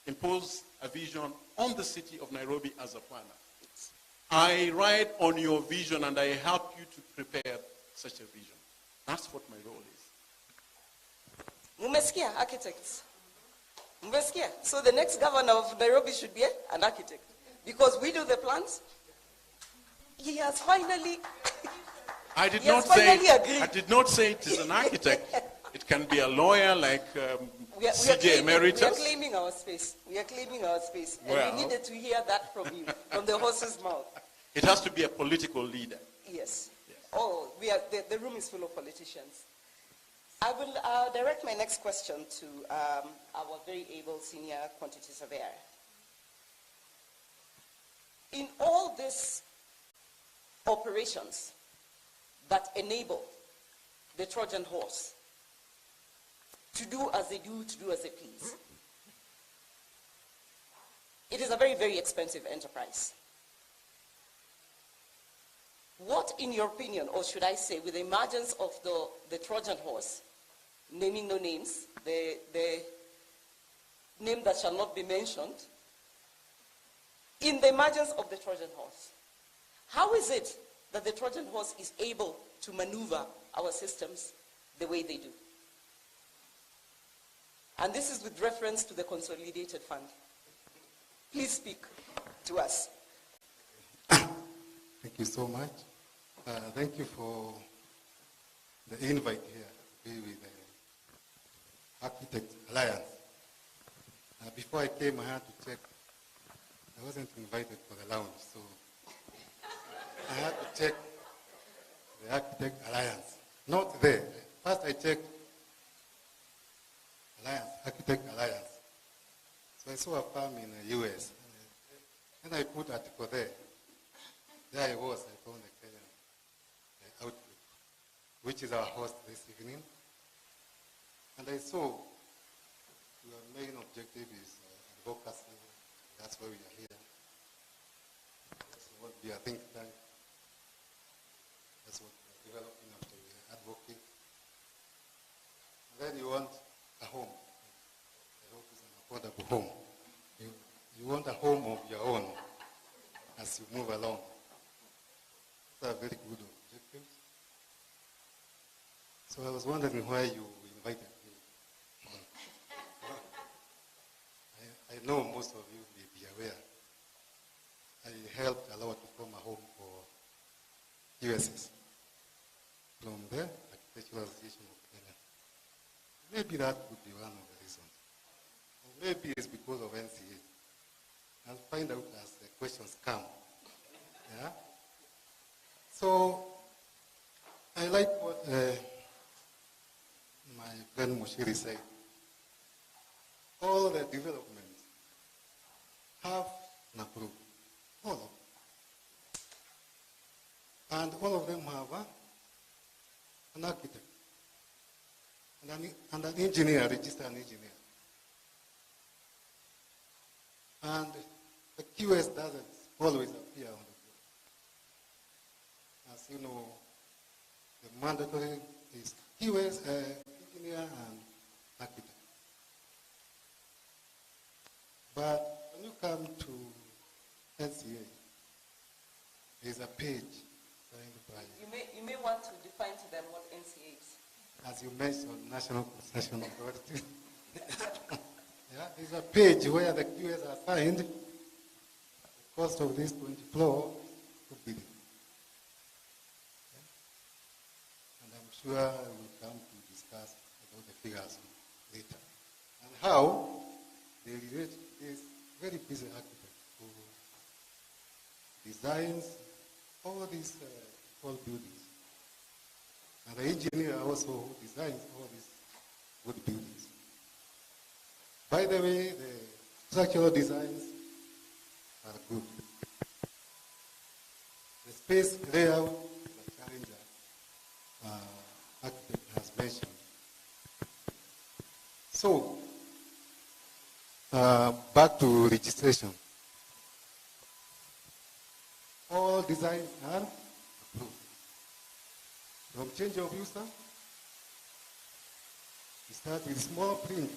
impose a vision on the city of Nairobi as a planner. I ride on your vision and I help you to prepare such a vision. That's what my role is. Mumesikia, architects. Mumesikia. So the next governor of Nairobi should be an architect. Because we do the plans. He has finally I did not say it is an architect. It can be a lawyer like CJ Emeritus. We are claiming our space. We are claiming our space. And we needed to hear that from you, from the horse's mouth. It has to be a political leader. Yes. Oh, the room is full of politicians. I will direct my next question to our very able senior quantity surveyor. In all these operations that enable the Trojan horse to do as they do, to do as they please, it is a very, very expensive enterprise. What, in your opinion, or should I say, with the emergence of the Trojan horse, naming no names, the name that shall not be mentioned, in the emergence of the Trojan horse, how is it that the Trojan horse is able to maneuver our systems the way they do? And this is with reference to the Consolidated Fund. Please speak to us. Thank you so much. Thank you for the invite here to be with the Architect Alliance. Before I came, I had to check. I wasn't invited for the lounge, so I had to check the Architect Alliance. Not there. First I checked Alliance, Architect Alliance. So I saw a firm in the US. Then I put article there. There I was, I found the Kenyan Outlook, which is our host this evening. And I saw your main objective is advocacy. That's why we are here. That's what we are think tank. That's what we are developing after we advocate. And then you want a home. I hope it's an affordable home. You want a home of your own as you move along. Those are very good objectives. So I was wondering why you invited me. I know most of you may be aware. I helped a lot to form a home for USS. From the Architectural Association of Kenya. Maybe that would be one of the reasons. Or maybe it's because of NCA. I'll find out as the questions come. Yeah? So, I like what my friend Mushiri said. All the developments have Nakuru. All of them. And all of them have an architect and an engineer, registered engineer. And the QS doesn't always appear on the board. As you know, the mandatory is QS, engineer, and architect. But when you come to NCA, there's a page signed by... You may want to define to them what NCA is. As you mentioned, National Concession Authority. Yeah, there's a page where the QS are signed. The cost of this 20 floor is 2 billion. Yeah? And I'm sure we'll come to discuss about the figures later. And how they relate to this very busy architect who designs all these tall buildings. And the engineer also who designs all these good buildings. By the way, the structural designs are good. The space layout, the challenger architect has mentioned. So, back to registration. All designs are approved. From change of user, we start with small print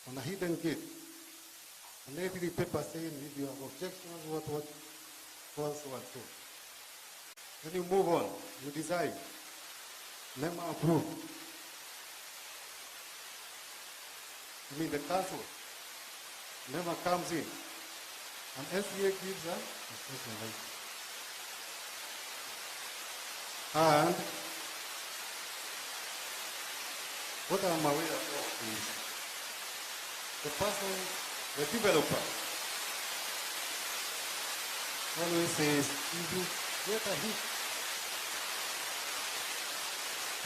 on a hidden gate. And every paper saying if you have objections, what, so and so. Then you move on, you design. NEMA approved. I mean the council. NEMA comes in. And NCA gives a special license. And what I'm aware of is the person, the developer, always says, if you get a hit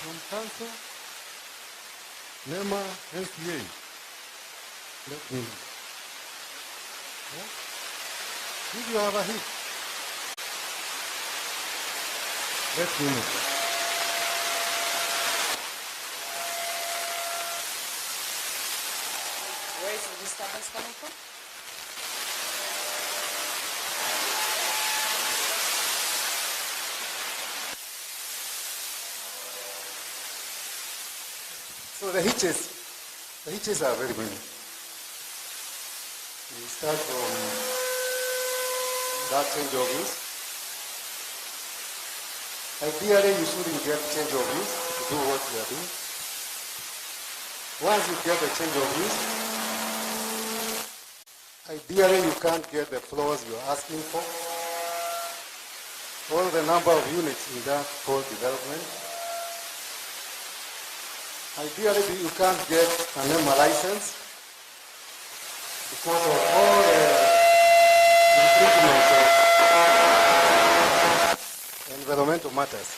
from council, NEMA, NCA, let me know. Yeah? If you have a hit, let me know. Where is the disturbance coming from? So the hitches are very many. We start from that change of use. Ideally, you shouldn't get change of use to do what you are doing. Once you get the change of use, ideally you can't get the floors you're asking for, or the number of units in that whole development. Ideally, you can't get an NEMA license because of all the infringements of environmental matters.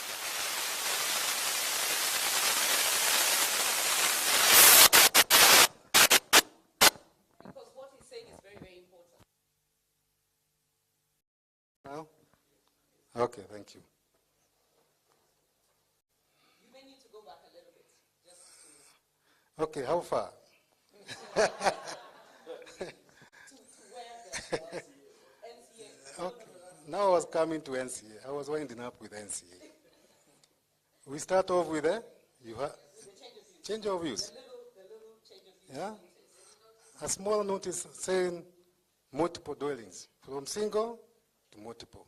Because what he's saying is very, very important. Now? Okay, thank you. You may need to go back a little bit. Just Okay, how far? to where the NCA. Okay. Now I was coming to NCA. I was winding up with NCA. We start off with change of use. The little change of use. Yeah? A small notice saying multiple dwellings, from single to multiple.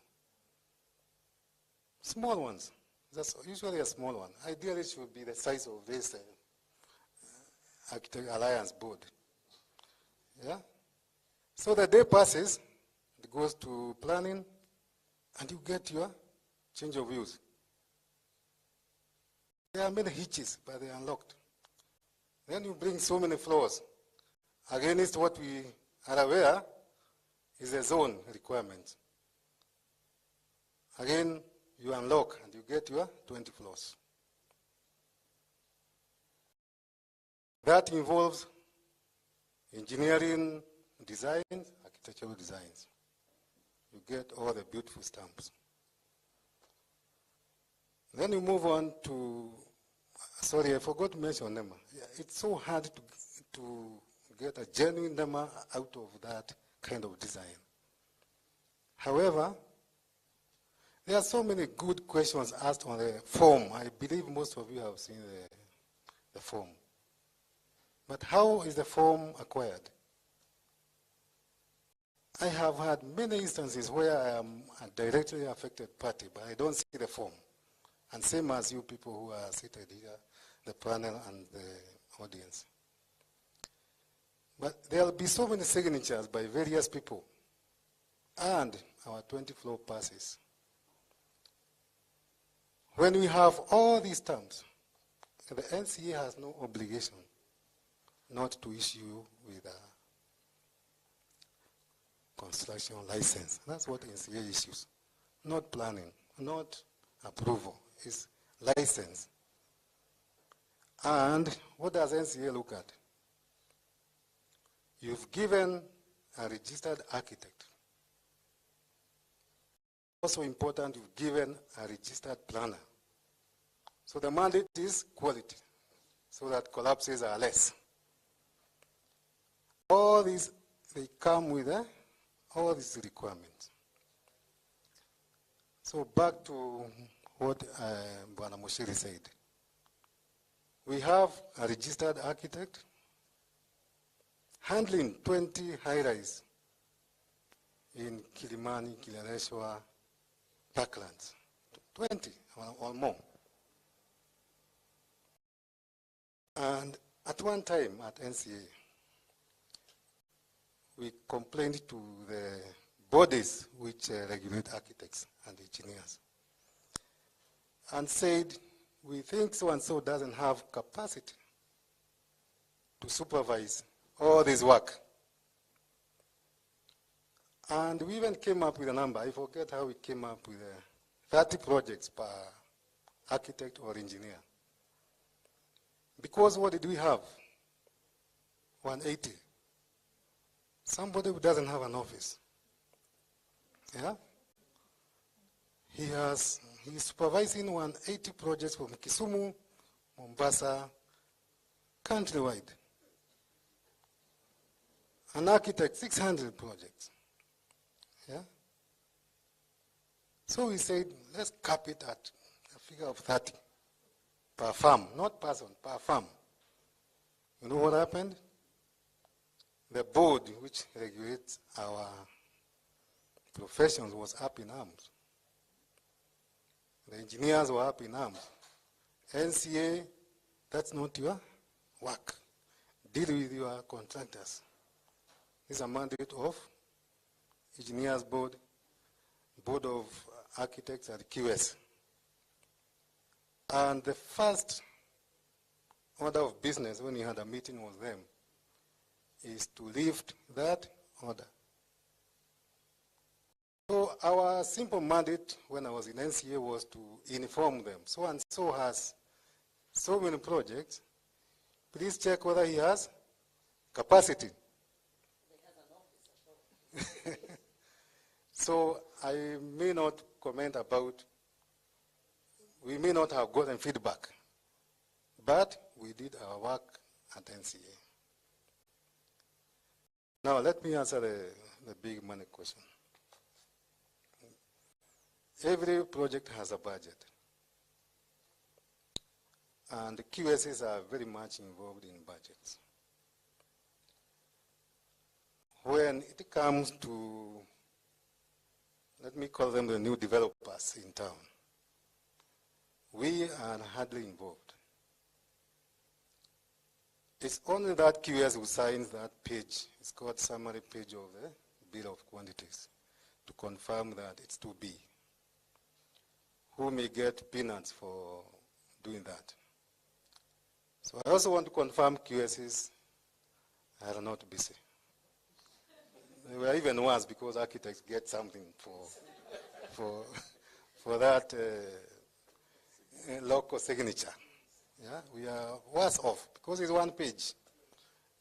Small ones. That's usually a small one. Ideally, it should be the size of this Architect Alliance board. Yeah? So the day passes, it goes to planning, and you get your change of use. There are many hitches, but they are unlocked. Then you bring so many floors. Against what we are aware is a zone requirement. Again, you unlock and you get your 20 floors. That involves engineering designs, architectural designs. You get all the beautiful stamps. Then we move on to, sorry, I forgot to mention NEMA. Yeah, it's so hard to get a genuine NEMA out of that kind of design. However, there are so many good questions asked on the form. I believe most of you have seen the form. But how is the form acquired? I have had many instances where I am a directly affected party, but I don't see the form. And same as you people who are seated here, the panel and the audience. But there will be so many signatures by various people, and our 20-floor passes. When we have all these terms, the NCA has no obligation not to issue with a construction license. That's what NCA issues. Not planning, not approval. It's license. And what does NCA look at? You've given a registered architect. Also important, you've given a registered planner. So the mandate is quality, so that collapses are less. All these, they come with all these requirements. So back to what Bwana Mushiri said. We have a registered architect handling 20 high-rise in Kilimani, Kileleshwa, Parklands. 20 or more. And at one time at NCA, we complained to the bodies which regulate architects and engineers and said, we think so-and-so doesn't have capacity to supervise all this work. And we even came up with a number. I forget how we came up with 30 projects per architect or engineer. Because what did we have? 180. Somebody who doesn't have an office. Yeah? He's supervising 180 projects from Kisumu, Mombasa, countrywide. An architect, 600 projects. Yeah? So we said, let's cap it at a figure of 30 per farm, not person, per farm. You know what happened? The board which regulates our professions was up in arms. The engineers were up in arms. NCA, that's not your work. Deal with your contractors. This is a mandate of Engineers Board, Board of Architects and QS. And the first order of business when we had a meeting with them is to lift that order. So our simple mandate when I was in NCA was to inform them. So and so has so many projects. Please check whether he has capacity. So I may not comment about, we may not have gotten feedback, but we did our work at NCA. Now let me answer the big money question. Every project has a budget. And the QSs are very much involved in budgets. When it comes to, let me call them the new developers in town, we are hardly involved. It's only that QS who signs that page, it's called summary page of the bill of quantities, to confirm that it's to be. Who may get peanuts for doing that. So I also want to confirm QSs are not busy. They were even worse because architects get something for that local signature. Yeah, we are worse off because it's one page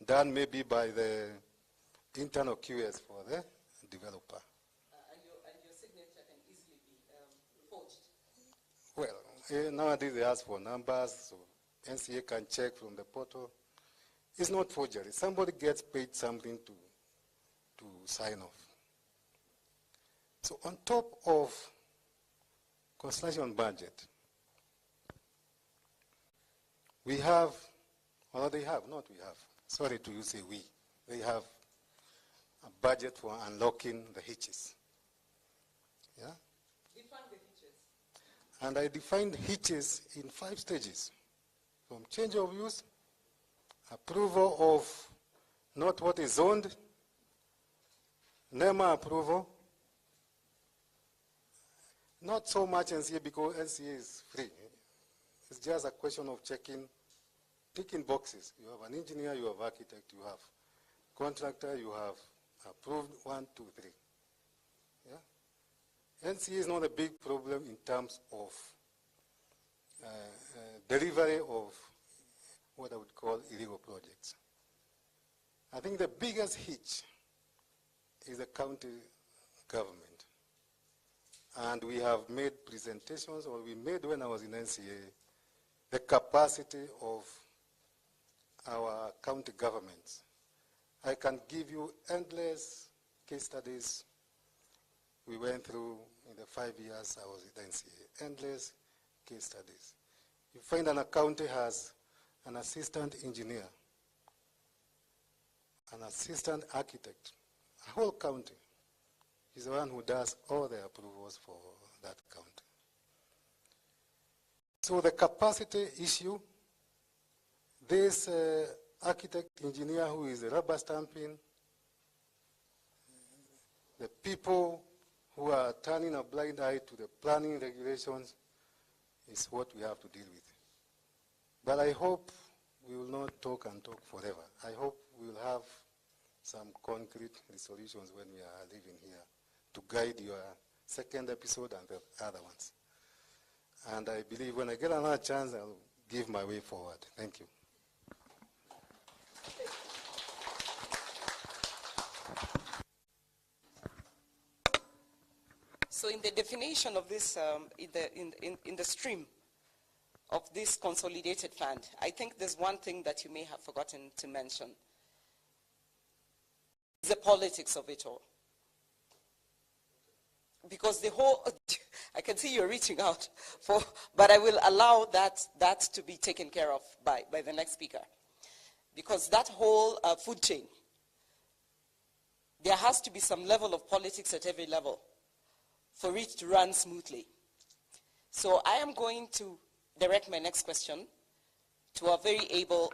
done maybe by the internal QS for the developer. And your signature can easily be forged. Well, nowadays they ask for numbers, so NCA can check from the portal. It's not forgery. Somebody gets paid something to sign off. So on top of construction budget, we have, or they have, not we have, sorry to use a we, they have a budget for unlocking the hitches. Yeah? Define the hitches. And I defined hitches in 5 stages. From change of use, approval of not what is zoned, NEMA approval, not so much NCA because NCA is free. It's just a question of ticking boxes. You have an engineer, you have architect, you have contractor, you have approved 1, 2, 3. Yeah? NCA is not a big problem in terms of delivery of what I would call illegal projects. I think the biggest hitch is the county government. And we have made presentations, or we made when I was in NCA, the capacity of our county governments. I can give you endless case studies we went through in the 5 years I was at NCA, endless case studies. You find a county has an assistant engineer, an assistant architect, a whole county. He's the one who does all the approvals for that county. So the capacity issue, this architect engineer who is rubber stamping, the people who are turning a blind eye to the planning regulations is what we have to deal with. But I hope we will not talk and talk forever. I hope we will have some concrete resolutions when we are living here to guide your second episode and the other ones. And I believe when I get another chance, I'll give my way forward. Thank you. So in the definition of this, in the stream of this consolidated fund, I think there's one thing that you may have forgotten to mention. The politics of it all. Because the whole, I can see you're reaching out for, but I will allow that to be taken care of by the next speaker. Because that whole food chain, there has to be some level of politics at every level for it to run smoothly. So I am going to direct my next question to our very able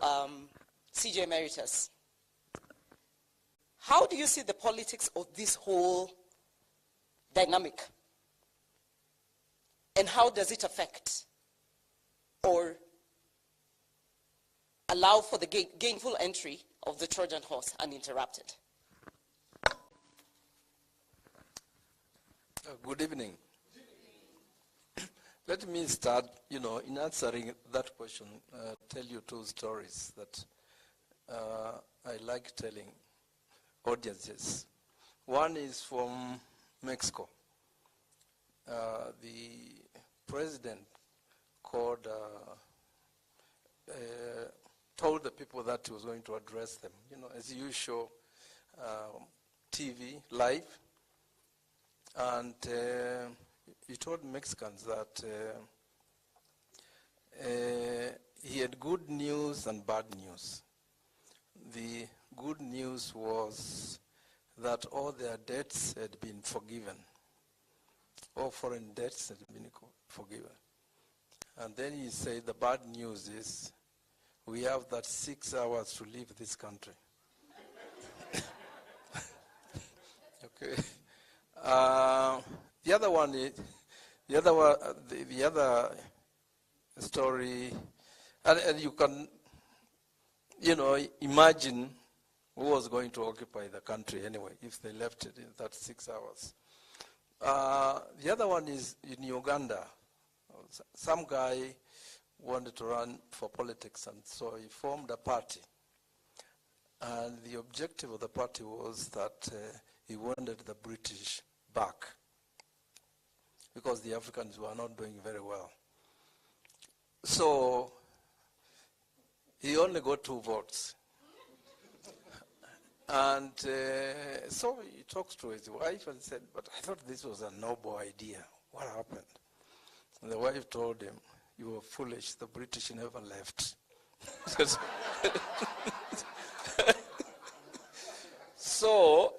CJ Emeritus. How do you see the politics of this whole dynamic? And how does it affect or allow for the gainful entry of the Trojan horse uninterrupted? Good evening. Let me start, in answering that question, tell you 2 stories that I like telling audiences. One is from Mexico. The president told the people that he was going to address them, as usual, TV, live. And he told Mexicans that he had good news and bad news. The good news was that all their debts had been forgiven. All foreign debts had been forgiven. And then he said the bad news is we have that 6 hours to leave this country. Okay. The other one is the other story, and you can, imagine who was going to occupy the country anyway if they left it in that 6 hours. The other one is in Uganda. Some guy wanted to run for politics, and so he formed a party. And the objective of the party was that he wanted the British back because the Africans were not doing very well. So he only got 2 votes. And so he talks to his wife and said, but I thought this was a noble idea. What happened? And the wife told him, you were foolish. The British never left. So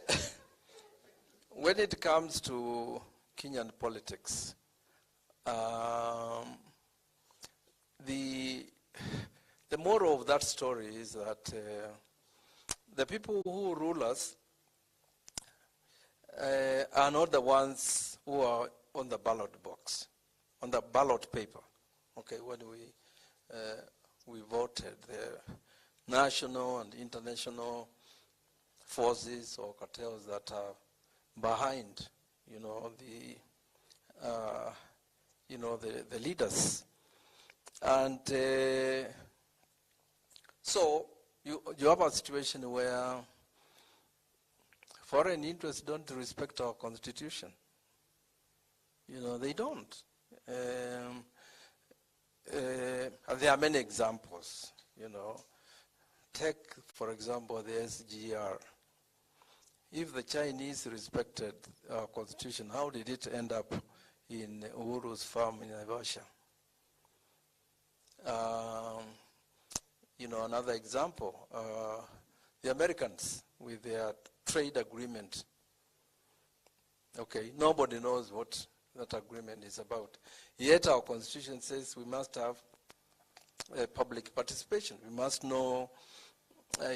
when it comes to Kenyan politics, the moral of that story is that the people who rule us are not the ones who are on the ballot box, on the ballot paper. Okay, when we voted, the national and international forces or cartels that are behind, the leaders, and so you have a situation where foreign interests don't respect our constitution. They don't. There are many examples. Take, for example, the SGR. If the Chinese respected our constitution, how did it end up in Uhuru's farm in Naivasha? Another example, the Americans with their trade agreement. Okay, nobody knows what that agreement is about. Yet our constitution says we must have public participation. We must know,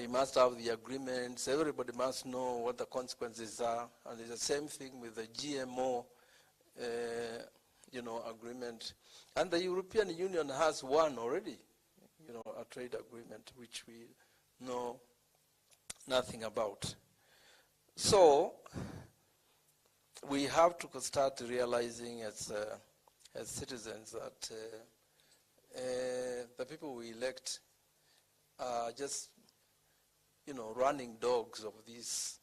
you must have the agreements, everybody must know what the consequences are, and it's the same thing with the GMO agreement. And the European Union has one already, a trade agreement which we know nothing about. So we have to start realizing as citizens that the people we elect are just, running dogs of these,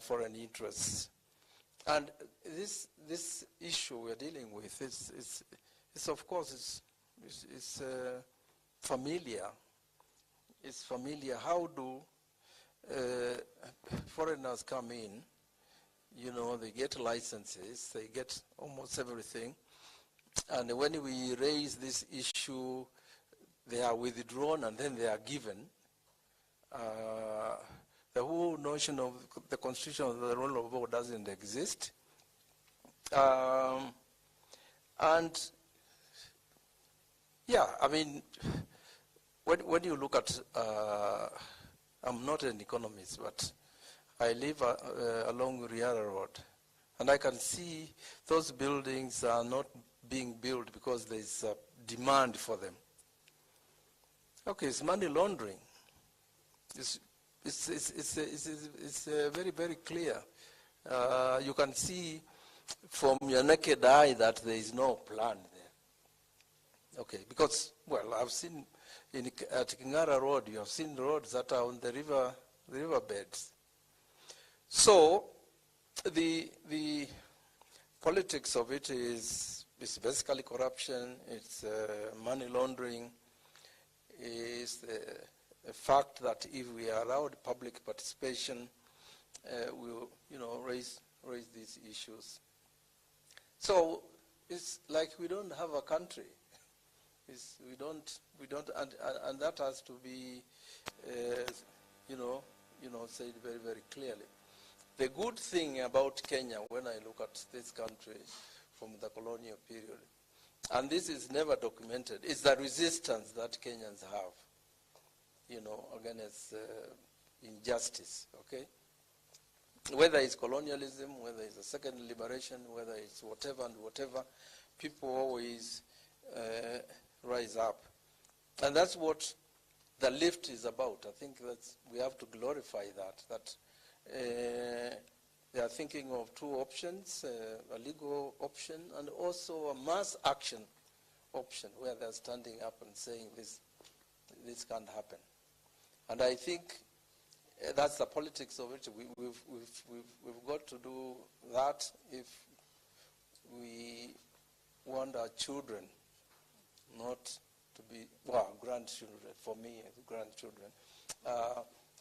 foreign interests. And this issue we're dealing with is of course, it's familiar. It's familiar. How do foreigners come in? They get licenses, they get almost everything. And when we raise this issue, they are withdrawn and then they are given. The whole notion of the constitution of the rule of law doesn't exist. When you look at, I'm not an economist, but I live along Riara Road, and I can see those buildings are not being built because there's a demand for them. Okay, it's money laundering. It's very, very clear. You can see from your naked eye that there is no plan there. Okay, because, I've seen at Kingara Road, you have seen roads that are on the riverbeds. So the politics of it is basically corruption. It's money laundering. Is the fact that if we allowed public participation, we'll raise these issues. So it's like we don't have a country. We don't, and that has to be, said very, very clearly. The good thing about Kenya, when I look at this country from the colonial period, and this is never documented, is the resistance that Kenyans have, against injustice, okay? Whether it's colonialism, whether it's a second liberation, whether it's whatever and whatever, people always rise up. And that's what the lift is about. I think we have to glorify that they are thinking of 2 options, a legal option and also a mass action option, where they're standing up and saying this can't happen. And I think that's the politics of it. We've got to do that if we want our children not to be, well, grandchildren, for me, grandchildren,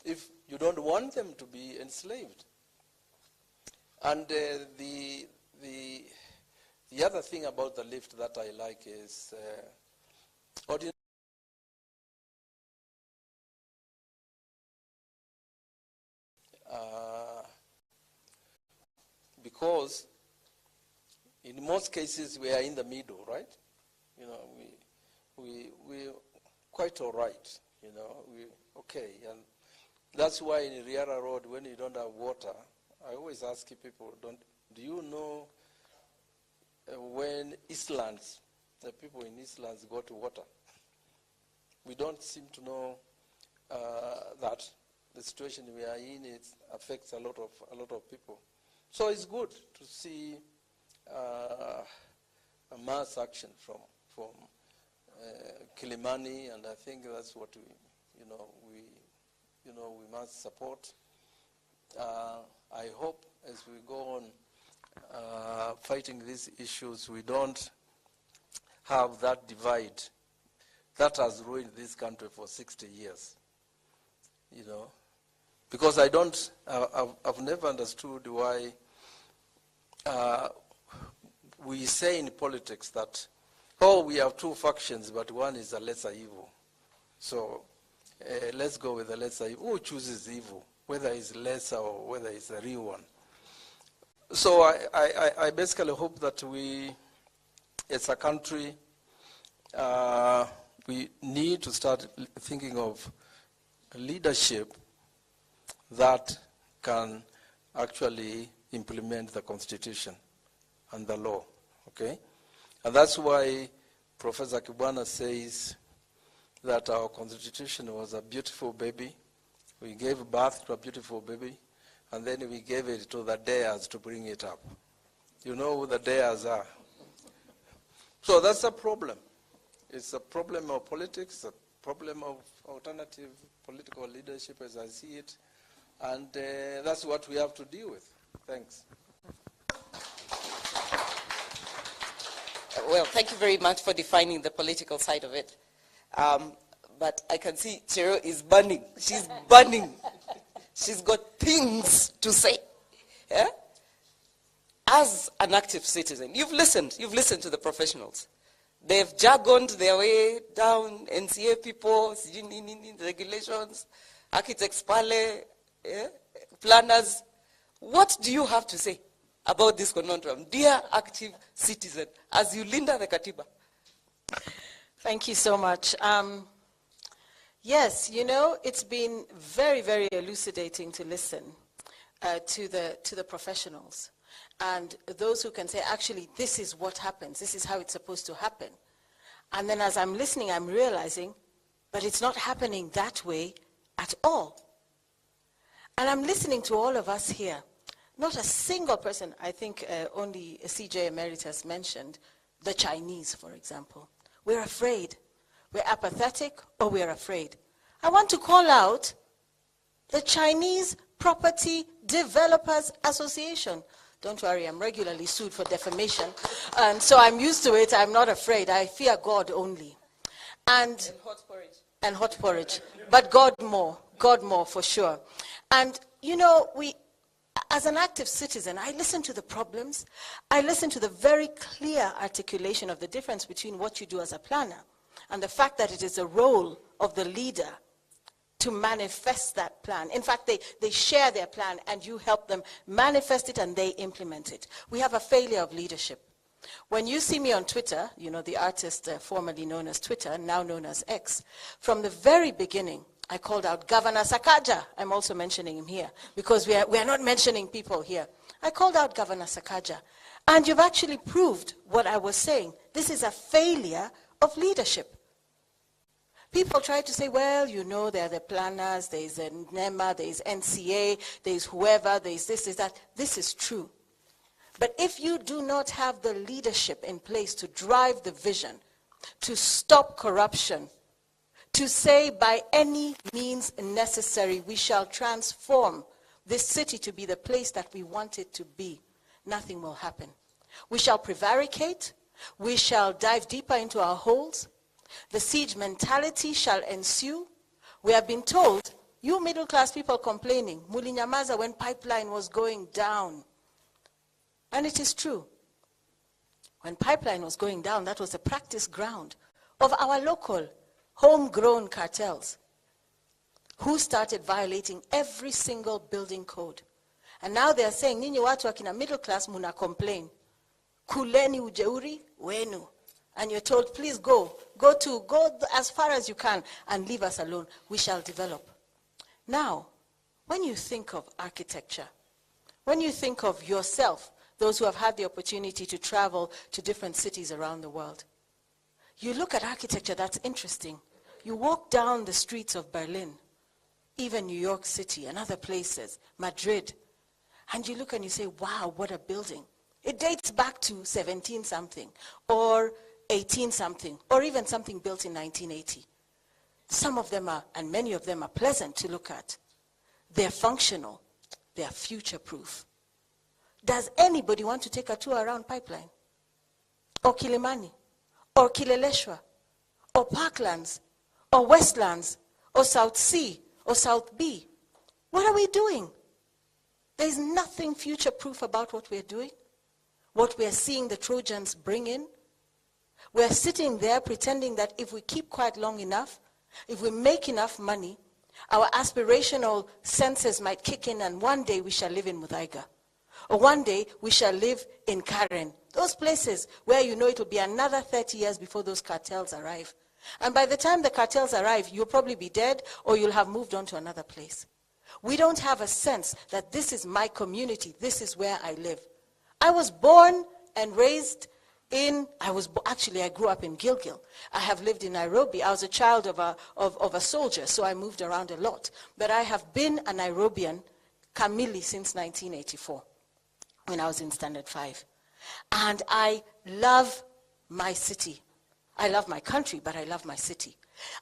if you don't want them to be enslaved. And the other thing about the lift that I like is because in most cases we are in the middle, right? You know, we're quite all right, you know, okay. And that's why in Riara Road, when you don't have water, I always ask people, do you know when Eastlands, the people in Eastlands go to water? We don't seem to know that the situation we are in, it affects a lot of people. So it's good to see a mass action from Kilimani, and I think that's what we must support. I hope as we go on fighting these issues, we don't have that divide that has ruined this country for 60 years, you know. Because I've never understood why we say in politics that, oh, we have two factions, but one is a lesser evil. So let's go with the lesser evil. Who chooses evil, whether it's lesser or whether it's a real one? So I basically hope that we, as a country, we need to start thinking of leadership that can actually implement the Constitution and the law, okay? And that's why Professor Kibwana says that our Constitution was a beautiful baby. We gave birth to a beautiful baby, and then we gave it to the dares to bring it up. You know who the dares are. So that's a problem. It's a problem of politics, a problem of alternative political leadership as I see it, and that's what we have to deal with. Thanks. Well, thank you very much for defining the political side of it. But I can see Cheryl is burning. She's burning. She's got things to say. Yeah? As an active citizen, you've listened to the professionals. They've jargoned their way down, NCA people, regulations, architects, yeah? Planners. What do you have to say about this conundrum, dear active citizen, as you linda the Katiba? Thank you so much. Yes, you know, it's been very, very elucidating to listen to the professionals and those who can say, actually, this is what happens. This is how it's supposed to happen. And then as I'm listening, I'm realizing, but it's not happening that way at all. And I'm listening to all of us here. Not a single person, I think only CJ Emeritus mentioned, the Chinese, for example. We're afraid. We're apathetic or we're afraid. I want to call out the Chinese Property Developers Association. Don't worry, I'm regularly sued for defamation. And so I'm used to it. I'm not afraid. I fear God only. And hot porridge. And hot porridge. But God more for sure. And, you know, as an active citizen, I listen to the problems. I listen to the very clear articulation of the difference between what you do as a planner and the fact that it is the role of the leader to manifest that plan. In fact, they share their plan and you help them manifest it and they implement it. We have a failure of leadership. When you see me on Twitter, you know, the artist formerly known as Twitter, now known as X, from the very beginning, I called out Governor Sakaja. I'm also mentioning him here because we are not mentioning people here. I called out Governor Sakaja. And you've actually proved what I was saying. This is a failure of leadership. People try to say, well, you know, there are the planners, there's NEMA, there's NCA, there's whoever, there's this, there's that. This is true. But if you do not have the leadership in place to drive the vision, to stop corruption, to say by any means necessary we shall transform this city to be the place that we want it to be, nothing will happen. We shall prevaricate, we shall dive deeper into our holes, The siege mentality shall ensue. We have been told, you middle class people complaining, Mulinyamaza when pipeline was going down. And it is true. When pipeline was going down, that was the practice ground of our local homegrown cartels who started violating every single building code. And now they are saying, Ninyi watu wakina middle class muna complain. Kuleni ujeuri wenu. And you're told, please go as far as you can and leave us alone. We shall develop. Now, when you think of architecture, when you think of yourself, those who have had the opportunity to travel to different cities around the world, you look at architecture that's interesting. You walk down the streets of Berlin, even New York City and other places, Madrid, and you look and you say, wow, what a building. It dates back to 17-something or 18-something or even something built in 1980. Some of them are, and many of them are pleasant to look at. They're functional. They're future-proof. Does anybody want to take a tour around Pipeline? Or Kilimani? Or Kileleshwa? Or Parklands? Or Westlands? Or South C? Or South B? What are we doing? There's nothing future-proof about what we're doing. What we're seeing the Trojans bring in. We're sitting there pretending that if we keep quiet long enough, if we make enough money, our aspirational senses might kick in and one day we shall live in Muthaiga. Or one day we shall live in Karen. Those places where you know it will be another 30 years before those cartels arrive. And by the time the cartels arrive, you'll probably be dead or you'll have moved on to another place. We don't have a sense that this is my community, this is where I live. I was born and raised I grew up in Gilgil. I have lived in Nairobi. I was a child of a soldier, so I moved around a lot. But I have been a Nairobian, Kamili, since 1984, when I was in Standard 5. And I love my city. I love my country, but I love my city.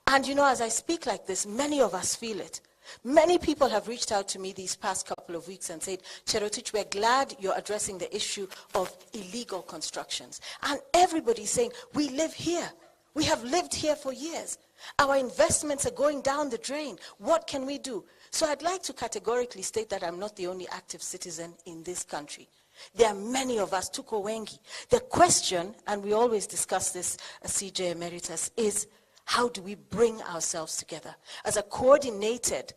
And you know, as I speak like this, many of us feel it. Many people have reached out to me these past couple of weeks and said, Cherotich, we're glad you're addressing the issue of illegal constructions. And everybody's saying, we live here. We have lived here for years. Our investments are going down the drain. What can we do? So I'd like to categorically state that I'm not the only active citizen in this country. There are many of us, tuko wengi. The question, and we always discuss this, CJ Emeritus, is how do we bring ourselves together as a coordinated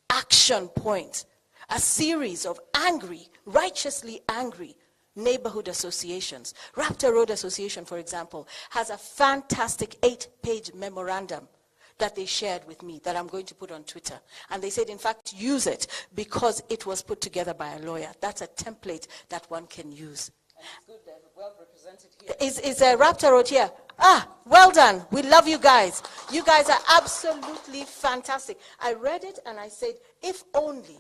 action point, a series of angry, righteously angry neighborhood associations. Raptor Road Association, for example, has a fantastic 8-page memorandum that they shared with me that I'm going to put on Twitter. And they said, in fact, use it because it was put together by a lawyer. That's a template that one can use. And it's good that well represented here. Is Raptor Road here? Ah, well done. We love you guys. You guys are absolutely fantastic. I read it and I said, if only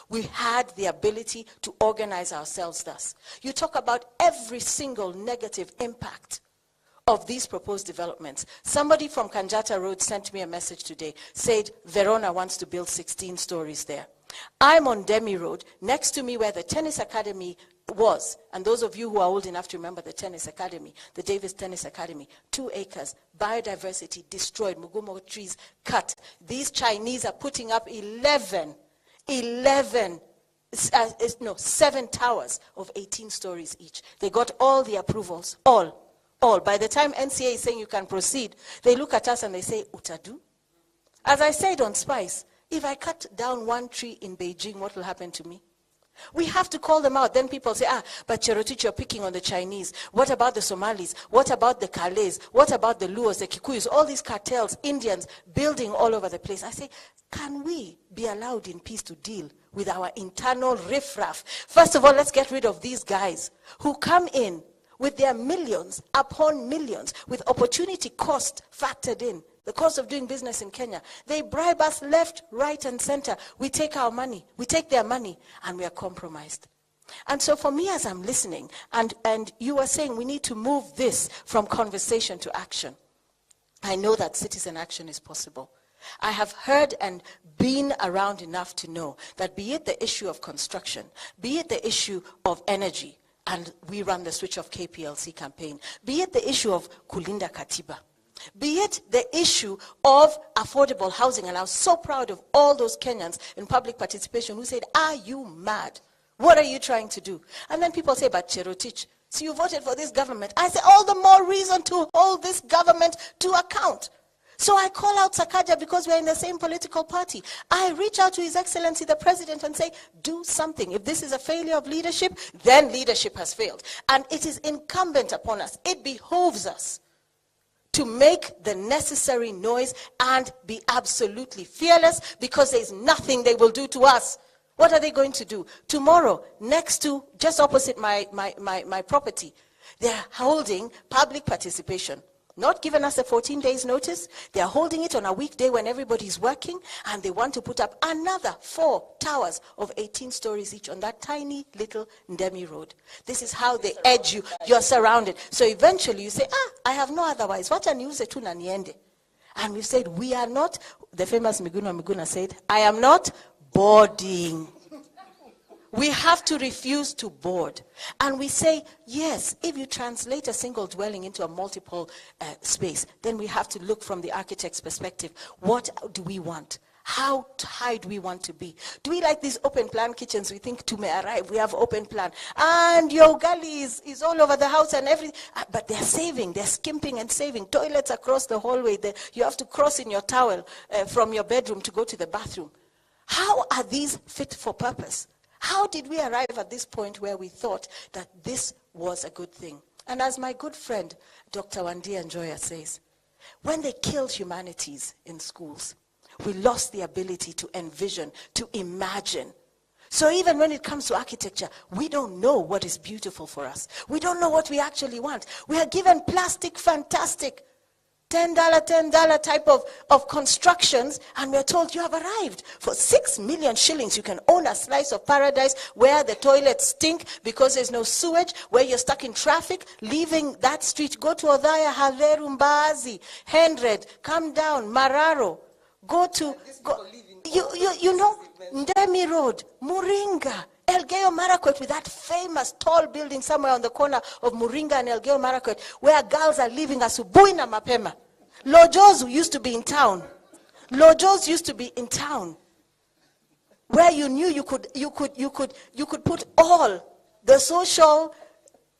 we had the ability to organize ourselves thus. You talk about every single negative impact of these proposed developments. Somebody from Kanjata Road sent me a message today, said Verona wants to build 16 stories there. I'm on Demi Road, next to me where the tennis academy was, and those of you who are old enough to remember the tennis academy, the Davis Tennis Academy, 2 acres, biodiversity destroyed, Mugumo trees cut. These Chinese are putting up 7 towers of 18 stories each. They got all the approvals, all. By the time NCA is saying you can proceed, they look at us and they say, Utadu? As I said on Spice, if I cut down one tree in Beijing, what will happen to me? We have to call them out. Then people say, but Cherotich, you're picking on the Chinese. What about the Somalis? What about the Kales? What about the Luos, the Kikuyus? All these cartels, Indians, building all over the place. I say, can we be allowed in peace to deal with our internal riffraff? First of all, let's get rid of these guys who come in with their millions upon millions, with opportunity cost factored in, the cost of doing business in Kenya. They bribe us left, right, and center. We take our money, we take their money, and we are compromised. And so for me, as I'm listening, and you are saying we need to move this from conversation to action, I know that citizen action is possible. I have heard and been around enough to know that be it the issue of construction, be it the issue of energy, and we run the Switch Off KPLC campaign. Be it the issue of Kulinda Katiba, be it the issue of affordable housing, and I was so proud of all those Kenyans in public participation who said, are you mad? What are you trying to do? And then people say, but Cherotich, so you voted for this government. I say, all the more reason to hold this government to account. So I call out Sakaja because we're in the same political party. I reach out to His Excellency the President and say, do something. If this is a failure of leadership, then leadership has failed. And it is incumbent upon us. It behoves us to make the necessary noise and be absolutely fearless, because there's nothing they will do to us. What are they going to do? Tomorrow, next to, just opposite my property, they're holding public participation. Not given us a 14 days notice. They are holding it on a weekday when everybody's working, and they want to put up another 4 towers of 18 stories each on that tiny little Ndemi Road. This is how they edge you. You're surrounded. So eventually you say, I have no otherwise. Wacha niuze tu na niende. And we've said, we are not, the famous Miguna said, I am not boarding. We have to refuse to board. And we say, yes, if you translate a single dwelling into a multiple space, then we have to look from the architect's perspective. What do we want? How high do we want to be? Do we like these open plan kitchens? We think to may arrive, we have open plan. And your gully is all over the house and everything. But they're saving, they're skimping and saving. Toilets across the hallway. You have to cross in your towel from your bedroom to go to the bathroom. How are these fit for purpose? How did we arrive at this point where we thought that this was a good thing? And as my good friend, Dr. Wandia Njoya says, when they killed humanities in schools, we lost the ability to envision, to imagine. So even when it comes to architecture, we don't know what is beautiful for us. We don't know what we actually want. We are given plastic, fantastic, $10 type of constructions, and we're told you have arrived. For 6 million shillings, you can own a slice of paradise where the toilets stink because there's no sewage, where you're stuck in traffic, leaving that street, go to Odhaya, Haveru, Mbaazi, Hendred, come down, Mararo, go to, you know, Ndemi Road, Muringa, Elgeyo Marakwet, with that famous tall building somewhere on the corner of Muringa and Elgeyo Marakwet, where girls are living asubuhi na mapema. Lojos used to be in town. Lojos used to be in town, where you knew you could put all the social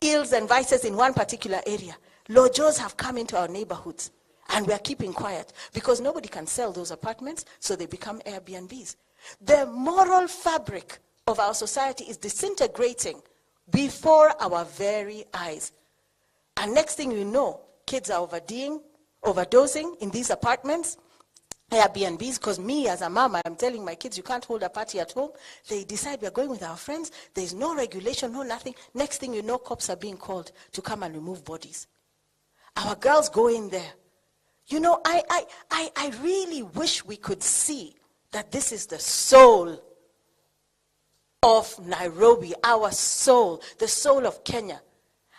ills and vices in one particular area. Lojos have come into our neighborhoods, and we are keeping quiet because nobody can sell those apartments, so they become Airbnbs. The moral fabric of our society is disintegrating before our very eyes. And next thing you know, kids are overdosing in these apartments, Airbnbs, because me as a mama, I'm telling my kids, you can't hold a party at home. They decide we're going with our friends. There's no regulation, no nothing. Next thing you know, cops are being called to come and remove bodies. Our girls go in there. You know, I really wish we could see that this is the soul of Nairobi, our soul, the soul of Kenya,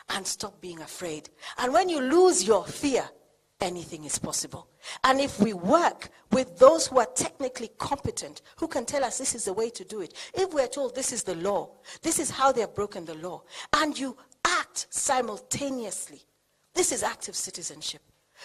and stop being afraid. And when you lose your fear, anything is possible. And if we work with those who are technically competent, who can tell us this is the way to do it, if we're told this is the law, this is how they have broken the law, and you act simultaneously, this is active citizenship.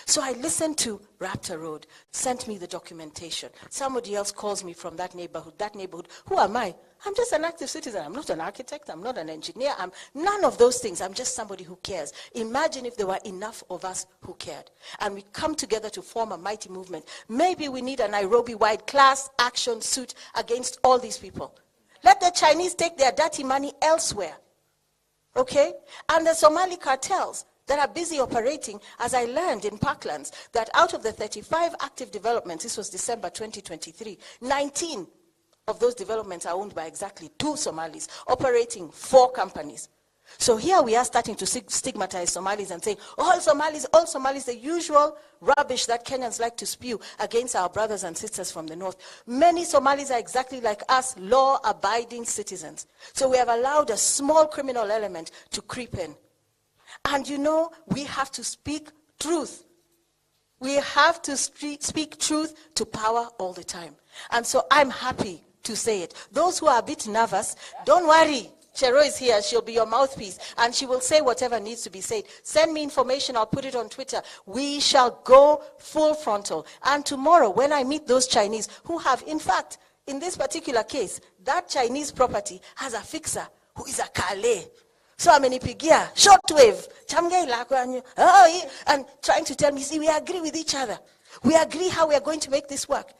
So I listened to Raptor Road, sent me the documentation. Somebody else calls me from that neighborhood. Who am I? I'm just an active citizen. I'm not an architect. I'm not an engineer. I'm none of those things. I'm just somebody who cares. Imagine if there were enough of us who cared. And we come together to form a mighty movement. Maybe we need a Nairobi-wide class action suit against all these people. Let the Chinese take their dirty money elsewhere. Okay? And the Somali cartels that are busy operating, as I learned in Parklands, that out of the 35 active developments, this was December 2023, 19 of those developments are owned by exactly 2 Somalis, operating 4 companies. So here we are starting to stigmatize Somalis and saying, all Somalis, the usual rubbish that Kenyans like to spew against our brothers and sisters from the north. Many Somalis are exactly like us, law-abiding citizens. So we have allowed a small criminal element to creep in. And you know, we have to speak truth. We have to speak truth to power all the time. And so I'm happy to say it. Those who are a bit nervous, don't worry. Chero is here. She'll be your mouthpiece. And she will say whatever needs to be said. Send me information. I'll put it on Twitter. We shall go full frontal. And tomorrow, when I meet those Chinese who have, in fact, in this particular case, that Chinese property has a fixer who is a Kale. So amenipigia, shortwave, and trying to tell me, see, we agree with each other. We agree how we are going to make this work.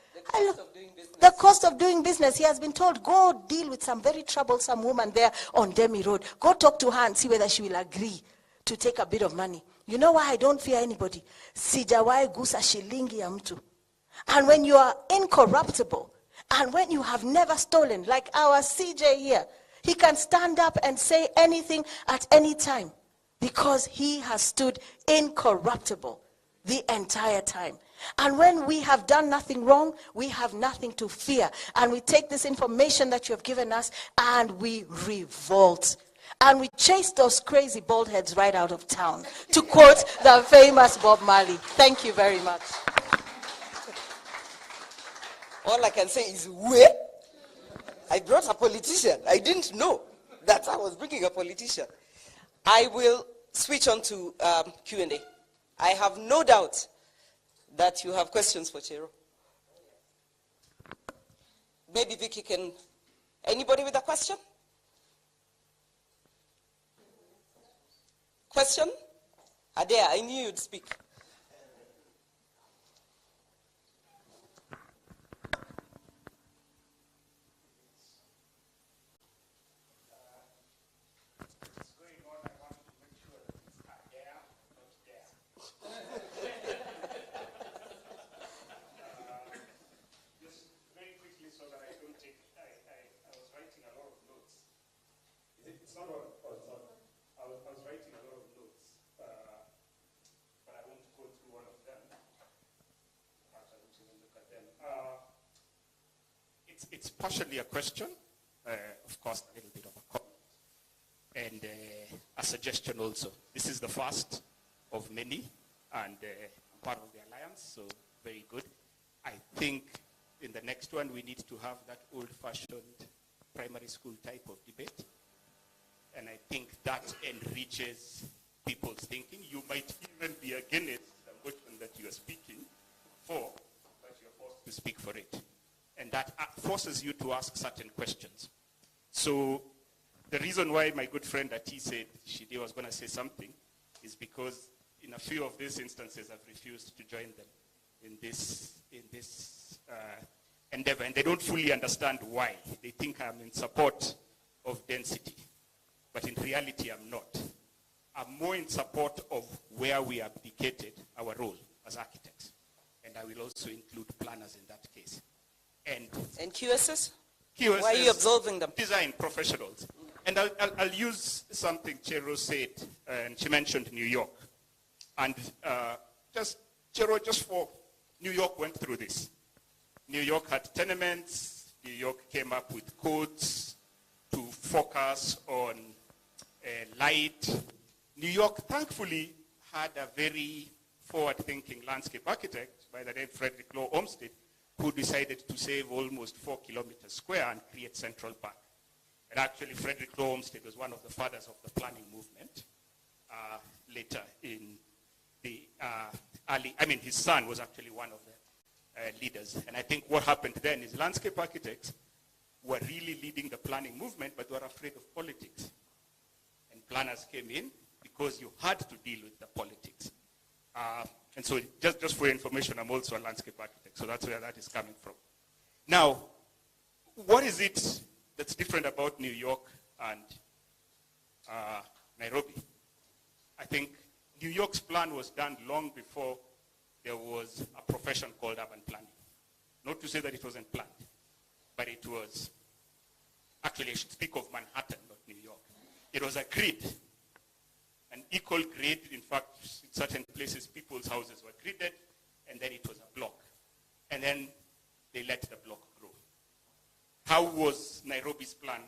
The cost of doing business, he has been told, go deal with some very troublesome woman there on Demi Road. Go talk to her and see whether she will agree to take a bit of money. You know why I don't fear anybody? Sijawai gusa shilingi ya mtu. And when you are incorruptible, and when you have never stolen, like our CJ here, he can stand up and say anything at any time because he has stood incorruptible the entire time. And when we have done nothing wrong, we have nothing to fear. And we take this information that you have given us and we revolt. And we chase those crazy bald heads right out of town, to quote the famous Bob Marley. Thank you very much. All I can say is, where? I brought a politician. I didn't know that I was bringing a politician. I will switch on to Q&A. I have no doubt that you have questions for Chero. Maybe Vicky can, anybody with a question? Question? Adea, I knew you'd speak. It's partially a question, of course, a little bit of a comment, and a suggestion also. This is the first of many, and I'm part of the alliance, so very good. I think in the next one we need to have that old-fashioned primary school type of debate, and I think that enriches people's thinking. You might even be against the motion that you are speaking for, but you're forced to speak for it. And that forces you to ask certain questions. So the reason why my good friend Ati said Shide was going to say something is because in a few of these instances I've refused to join them in this endeavor, and they don't fully understand why. They think I'm in support of density, but in reality I'm not. I'm more in support of where we abdicated our role as architects, and I will also include planners in that case. And QSs? QSs? Why are you absolving them? Design professionals. And I'll use something Chero said, and she mentioned New York. And Chero, just for New York went through this. New York had tenements. New York came up with codes to focus on light. New York, thankfully, had a very forward-thinking landscape architect by the name Frederick Law Olmsted, who decided to save almost 4 kilometers square and create Central Park. And actually, Frederick Law Olmsted was one of the fathers of the planning movement. Later in the his son was actually one of the leaders. And I think what happened then is landscape architects were really leading the planning movement, but were afraid of politics. And planners came in because you had to deal with the politics. And so just for your information, I'm also a landscape architect, so that's where that is coming from. Now, what is it that's different about New York and Nairobi? I think New York's plan was done long before there was a profession called urban planning. Not to say that it wasn't planned, but it was, actually I should speak of Manhattan, not New York. It was a grid. An equal grid, in fact, in certain places, people's houses were gridded, and then it was a block. And then they let the block grow. How was Nairobi's plan?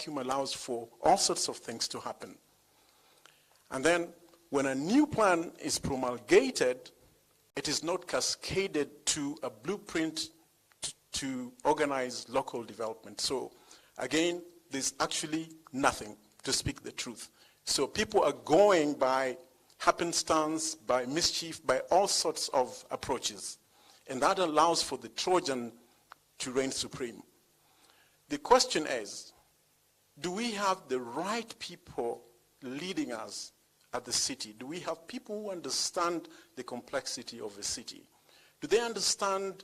allows for all sorts of things to happen. And then when a new plan is promulgated, it is not cascaded to a blueprint to organize local development. So again, there's actually nothing, to speak the truth. So people are going by happenstance, by mischief, by all sorts of approaches. And that allows for the Trojan to reign supreme. The question is, do we have the right people leading us at the city? Do we have people who understand the complexity of a city? Do they understand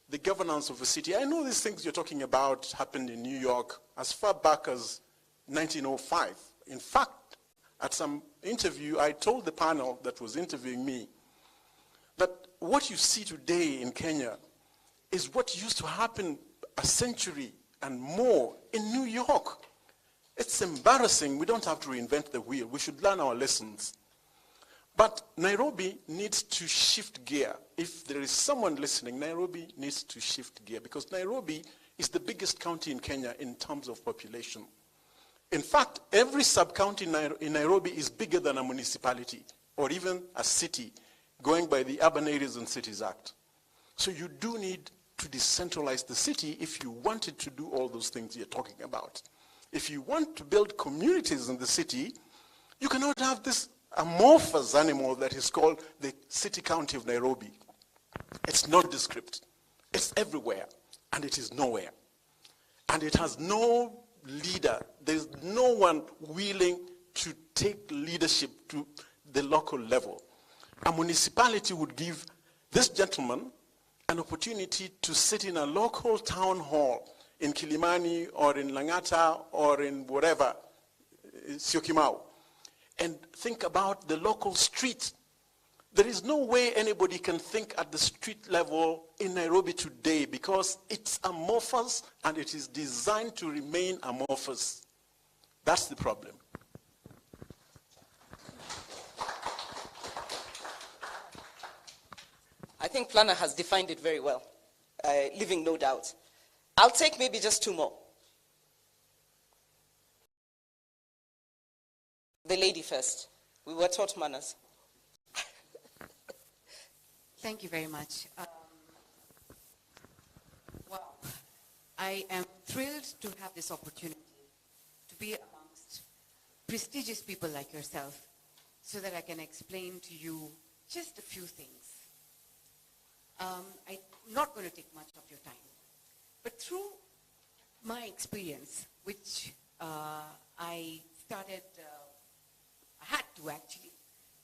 the governance of a city? I know these things you're talking about happened in New York as far back as 1905. In fact, at some interview, I told the panel that was interviewing me that what you see today in Kenya is what used to happen a century and more in New York. It's embarrassing. We don't have to reinvent the wheel. We should learn our lessons. But Nairobi needs to shift gear. If there is someone listening, Nairobi needs to shift gear because Nairobi is the biggest county in Kenya in terms of population. In fact, every sub-county in Nairobi is bigger than a municipality or even a city, going by the Urban Areas and Cities Act. So you do need to decentralize the city if you wanted to do all those things you're talking about. If you want to build communities in the city, you cannot have this amorphous animal that is called the city county of Nairobi. It's nondescript. It's everywhere, and it is nowhere. And it has no leader. There's no one willing to take leadership to the local level. A municipality would give this gentleman an opportunity to sit in a local town hall in Kilimani or in Langata or in whatever, Syokimau, and think about the local street. There is no way anybody can think at the street level in Nairobi today because it's amorphous and it is designed to remain amorphous. That's the problem. I think Planner has defined it very well, leaving no doubt. I'll take maybe just two more. The lady first. We were taught manners. Thank you very much. Well, I am thrilled to have this opportunity to be amongst prestigious people like yourself so that I can explain to you just a few things. I'm not going to take much of your time. But through my experience, which I started, I had to actually,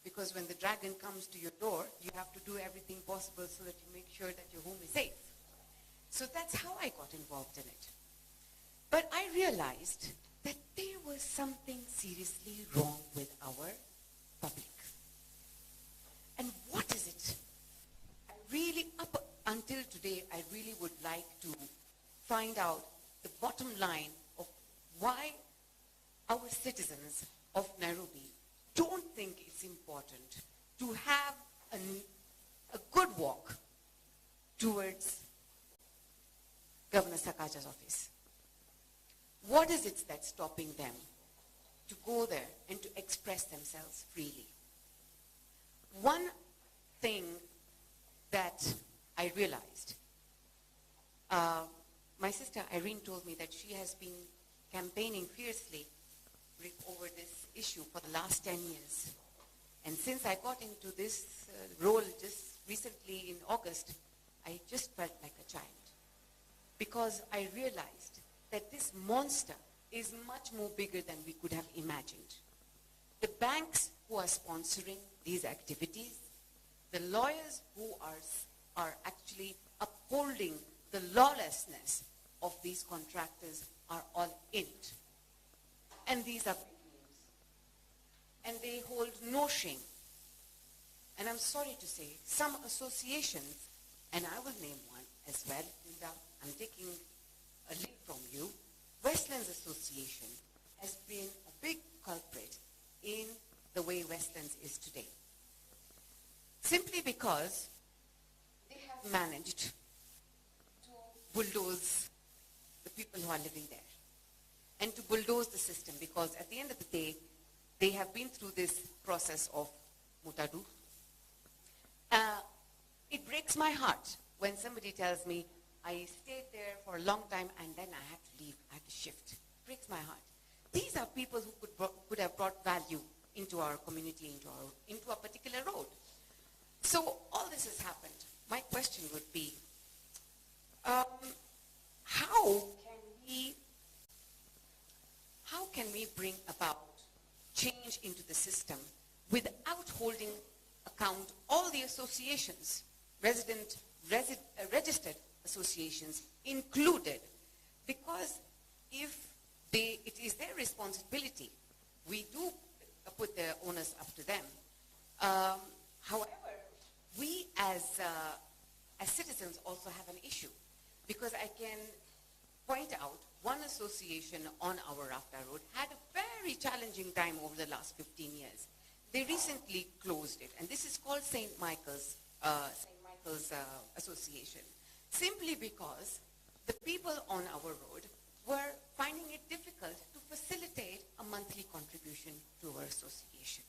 because when the dragon comes to your door, you have to do everything possible so that you make sure that your home is safe. So that's how I got involved in it. But I realized that there was something seriously wrong with our public. And what is it? Really, up until today, I really would like to find out the bottom line of why our citizens of Nairobi don't think it's important to have a good walk towards Governor Sakaja's office. What is it that's stopping them to go there and to express themselves freely? One thing that I realized, my sister Irene told me that she has been campaigning fiercely over this issue for the last 10 years. And since I got into this role just recently in August, I just felt like a child. Because I realized that this monster is much more bigger than we could have imagined. The banks who are sponsoring these activities, the lawyers who are actually upholding the lawlessness of these contractors are all in it. And these are big names. And they hold no shame. And I'm sorry to say, some associations, and I will name one as well, I'm taking a lead from you, Westlands Association has been a big culprit in the way Westlands is today. Simply because they have managed to bulldoze the people who are living there. and to bulldoze the system, because at the end of the day, they have been through this process of mutadu. It breaks my heart when somebody tells me, I stayed there for a long time and then I had to leave, I had to shift. It breaks my heart. These are people who could have brought value into our community, into a particular road. So all this has happened. My question would be, how can we bring about change into the system without holding account all the associations, registered associations included? Because if it is their responsibility, we do put the onus up to them. However, we as citizens also have an issue, because I can point out one association on our Rafta Road had a very challenging time over the last 15 years. They recently closed it, and this is called St. Michael's Association, simply because the people on our road were finding it difficult to facilitate a monthly contribution to our association.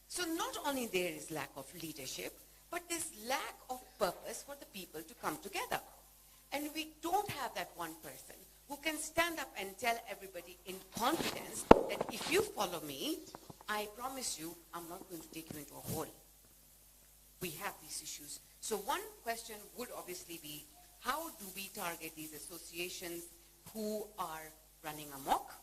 So not only there is lack of leadership, but there's lack of purpose for the people to come together. And we don't have that one person who can stand up and tell everybody in confidence that if you follow me, I promise you, I'm not going to take you into a hole. We have these issues. So one question would obviously be, how do we target these associations who are running amok?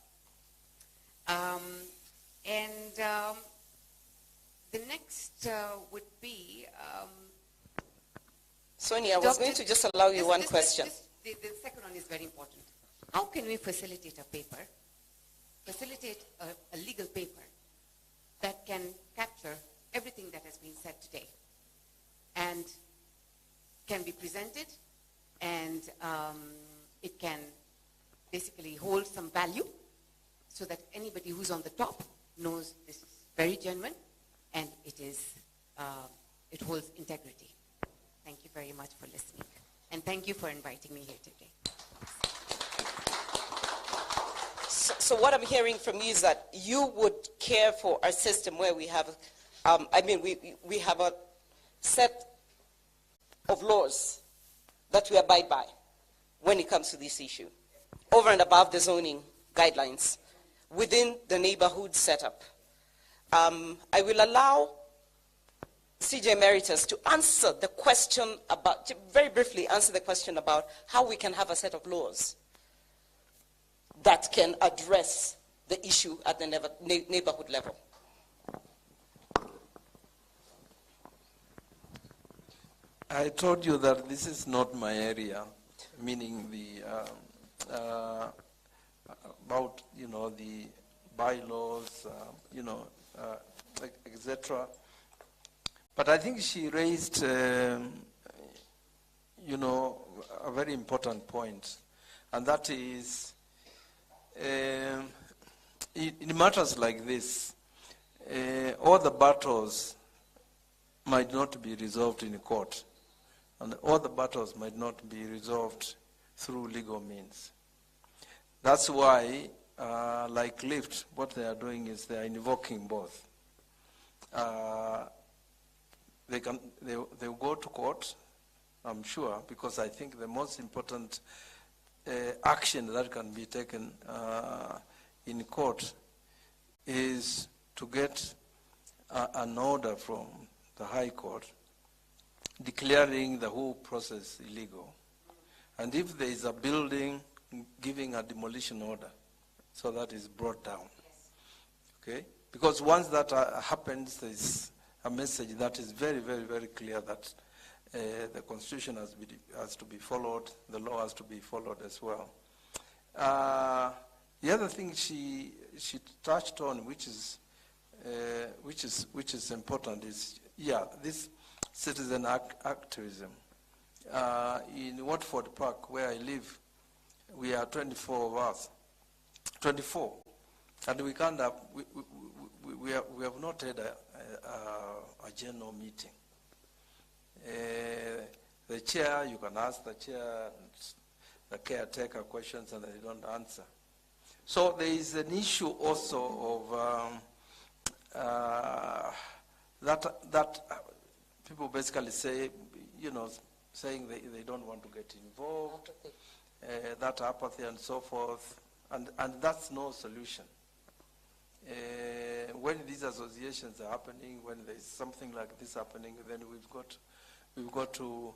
The next would be... Sonia, I was going to just allow you one question. The second one is very important. How can we facilitate a paper, facilitate a legal paper that can capture everything that has been said today and can be presented, and it can basically hold some value so that anybody who's on the top knows this is very genuine and it holds integrity. Thank you very much for listening. And thank you for inviting me here today. So what I'm hearing from you is that you would care for a system where we have, we have a set of laws that we abide by when it comes to this issue, over and above the zoning guidelines, within the neighborhood setup. I will allow CJ Emeritus to answer the question about, very briefly answer the question about how we can have a set of laws that can address the issue at the neighborhood level. I told you that this is not my area, meaning the about the bylaws, etc. But I think she raised, a very important point, and that is, in matters like this, all the battles might not be resolved in court, and all the battles might not be resolved through legal means. That's why, like Lyft, what they are doing is they are invoking both. They will go to court, I'm sure, because I think the most important action that can be taken in court is to get an order from the High Court declaring the whole process illegal. And if there is a building, giving a demolition order, so that is brought down. Okay? Because once that happens, there is a message that is very, very, very clear that the Constitution has to be followed, the law has to be followed as well. The other thing she touched on, which is important, is this citizen activism. In Watford Park, where I live, we are 24 of us, 24, and we can't have. We have not had a general meeting. The chair, you can ask the chair, the caretaker questions, and they don't answer. So there is an issue also of that people basically say, saying they don't want to get involved, that apathy and so forth, and that's no solution. When these associations are happening, when there's something like this happening, then we've got to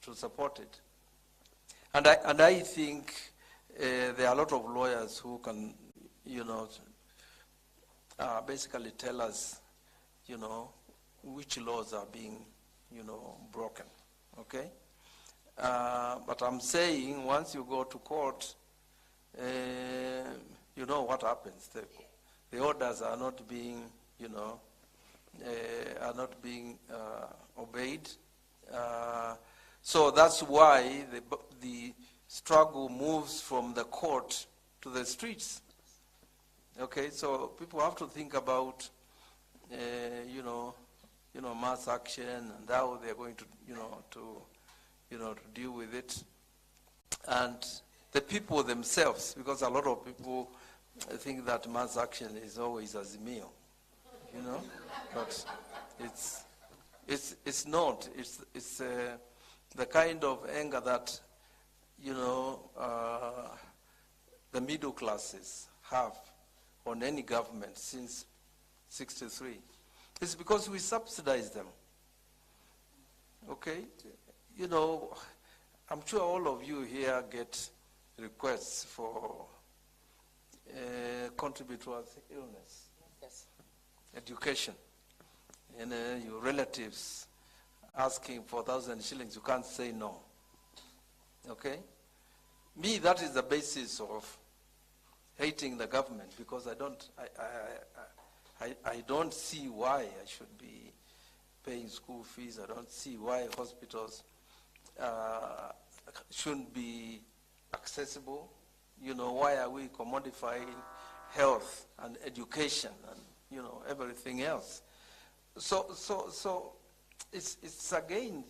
to support it. And I think there are a lot of lawyers who can basically tell us which laws are being broken. Okay, but I'm saying once you go to court, you know what happens. The orders are not being, obeyed. So that's why the struggle moves from the court to the streets. Okay, so people have to think about, mass action and how they're going to, to deal with it, and the people themselves, because a lot of people think that mass action is always Azimio, but it's not. It's the kind of anger that the middle classes have on any government since '63. It's because we subsidize them. Okay, I'm sure all of you here get requests for contribute towards illness, Yes. education, and your relatives asking for 1,000 shillings, you can't say no. Okay? Me, that is the basis of hating the government, because I don't see why I should be paying school fees. I don't see why hospitals shouldn't be accessible. Why are we commodifying health and education and everything else? So it's again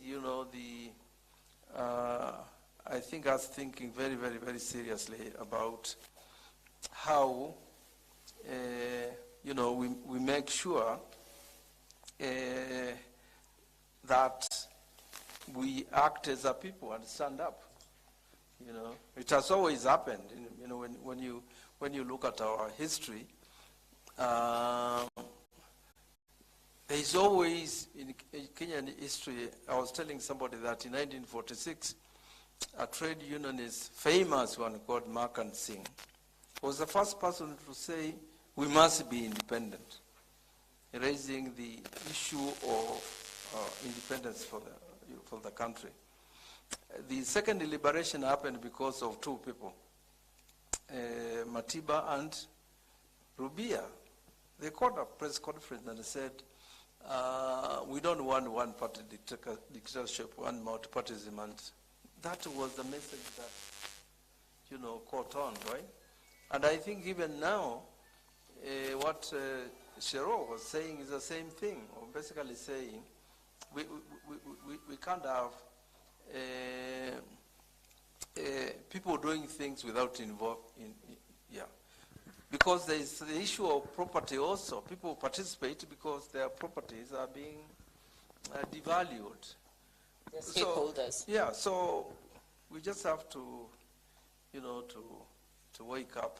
I think us thinking very, very, very seriously about how we make sure that we act as a people and stand up. It has always happened. When you look at our history, there is always in Kenyan history. I was telling somebody that in 1946, a trade unionist, famous one called Markan Singh, was the first person to say we must be independent, raising the issue of independence for the country. The second liberation happened because of two people, Matiba and Rubia. They called a press conference and said, we don't want one-party dictatorship, one multipartyism, and that was the message that, caught on, right? And I think even now, what Shero was saying is the same thing, or basically saying, we can't have people doing things without because there is the issue of property also. People participate because their properties are being devalued. The stakeholders. So we just have to, to wake up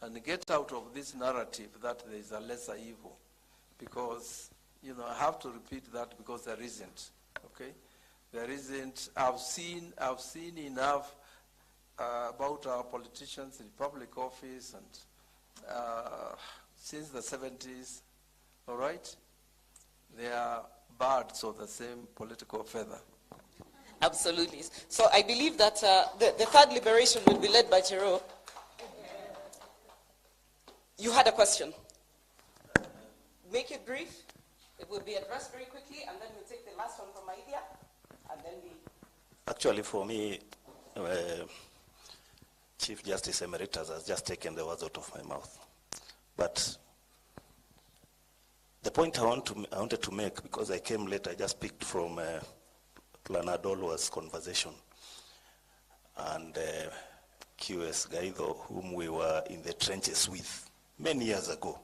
and get out of this narrative that there is a lesser evil, because, I have to repeat that because there isn't. Okay. There isn't. I've seen enough about our politicians in public office and since the 70s, all right? They are birds of the same political feather. Absolutely. So I believe that the third liberation will be led by Chero. You had a question. Make it brief. It will be addressed very quickly, and then we'll take the last one from Idea, and then we... Actually, for me, Chief Justice Emeritus has just taken the words out of my mouth. But the point I wanted to make, because I came late, I just picked from Clan Adolwa's conversation. And QS Gaido, whom we were in the trenches with many years ago.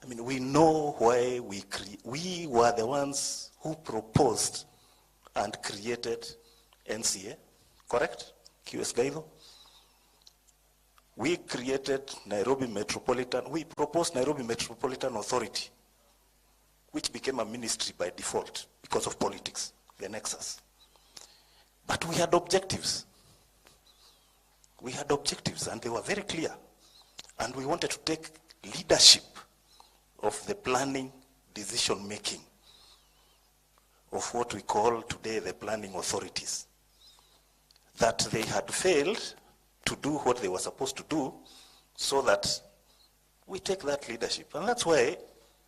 I mean, we know why we were the ones who proposed and created NCA, correct? QS Gaido. We created we proposed Nairobi Metropolitan Authority, which became a ministry by default because of politics, the nexus. But we had objectives. We had objectives, and they were very clear. And we wanted to take leadership of the planning, decision-making of what we call today the planning authorities. That they had failed to do what they were supposed to do, so that we take that leadership. And that's why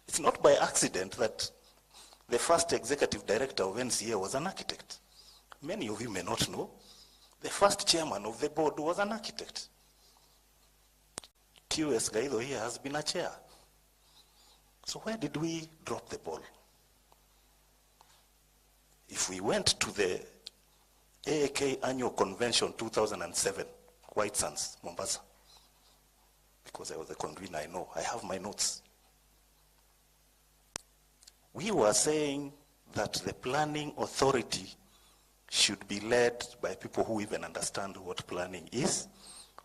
it's not by accident that the first executive director of NCA was an architect. Many of you may not know, the first chairman of the board was an architect. QS Gaido here has been a chair. So where did we drop the ball? If we went to the AAK Annual Convention 2007, White Sands, Mombasa, because I was the convener, I know, I have my notes. We were saying that the planning authority should be led by people who even understand what planning is,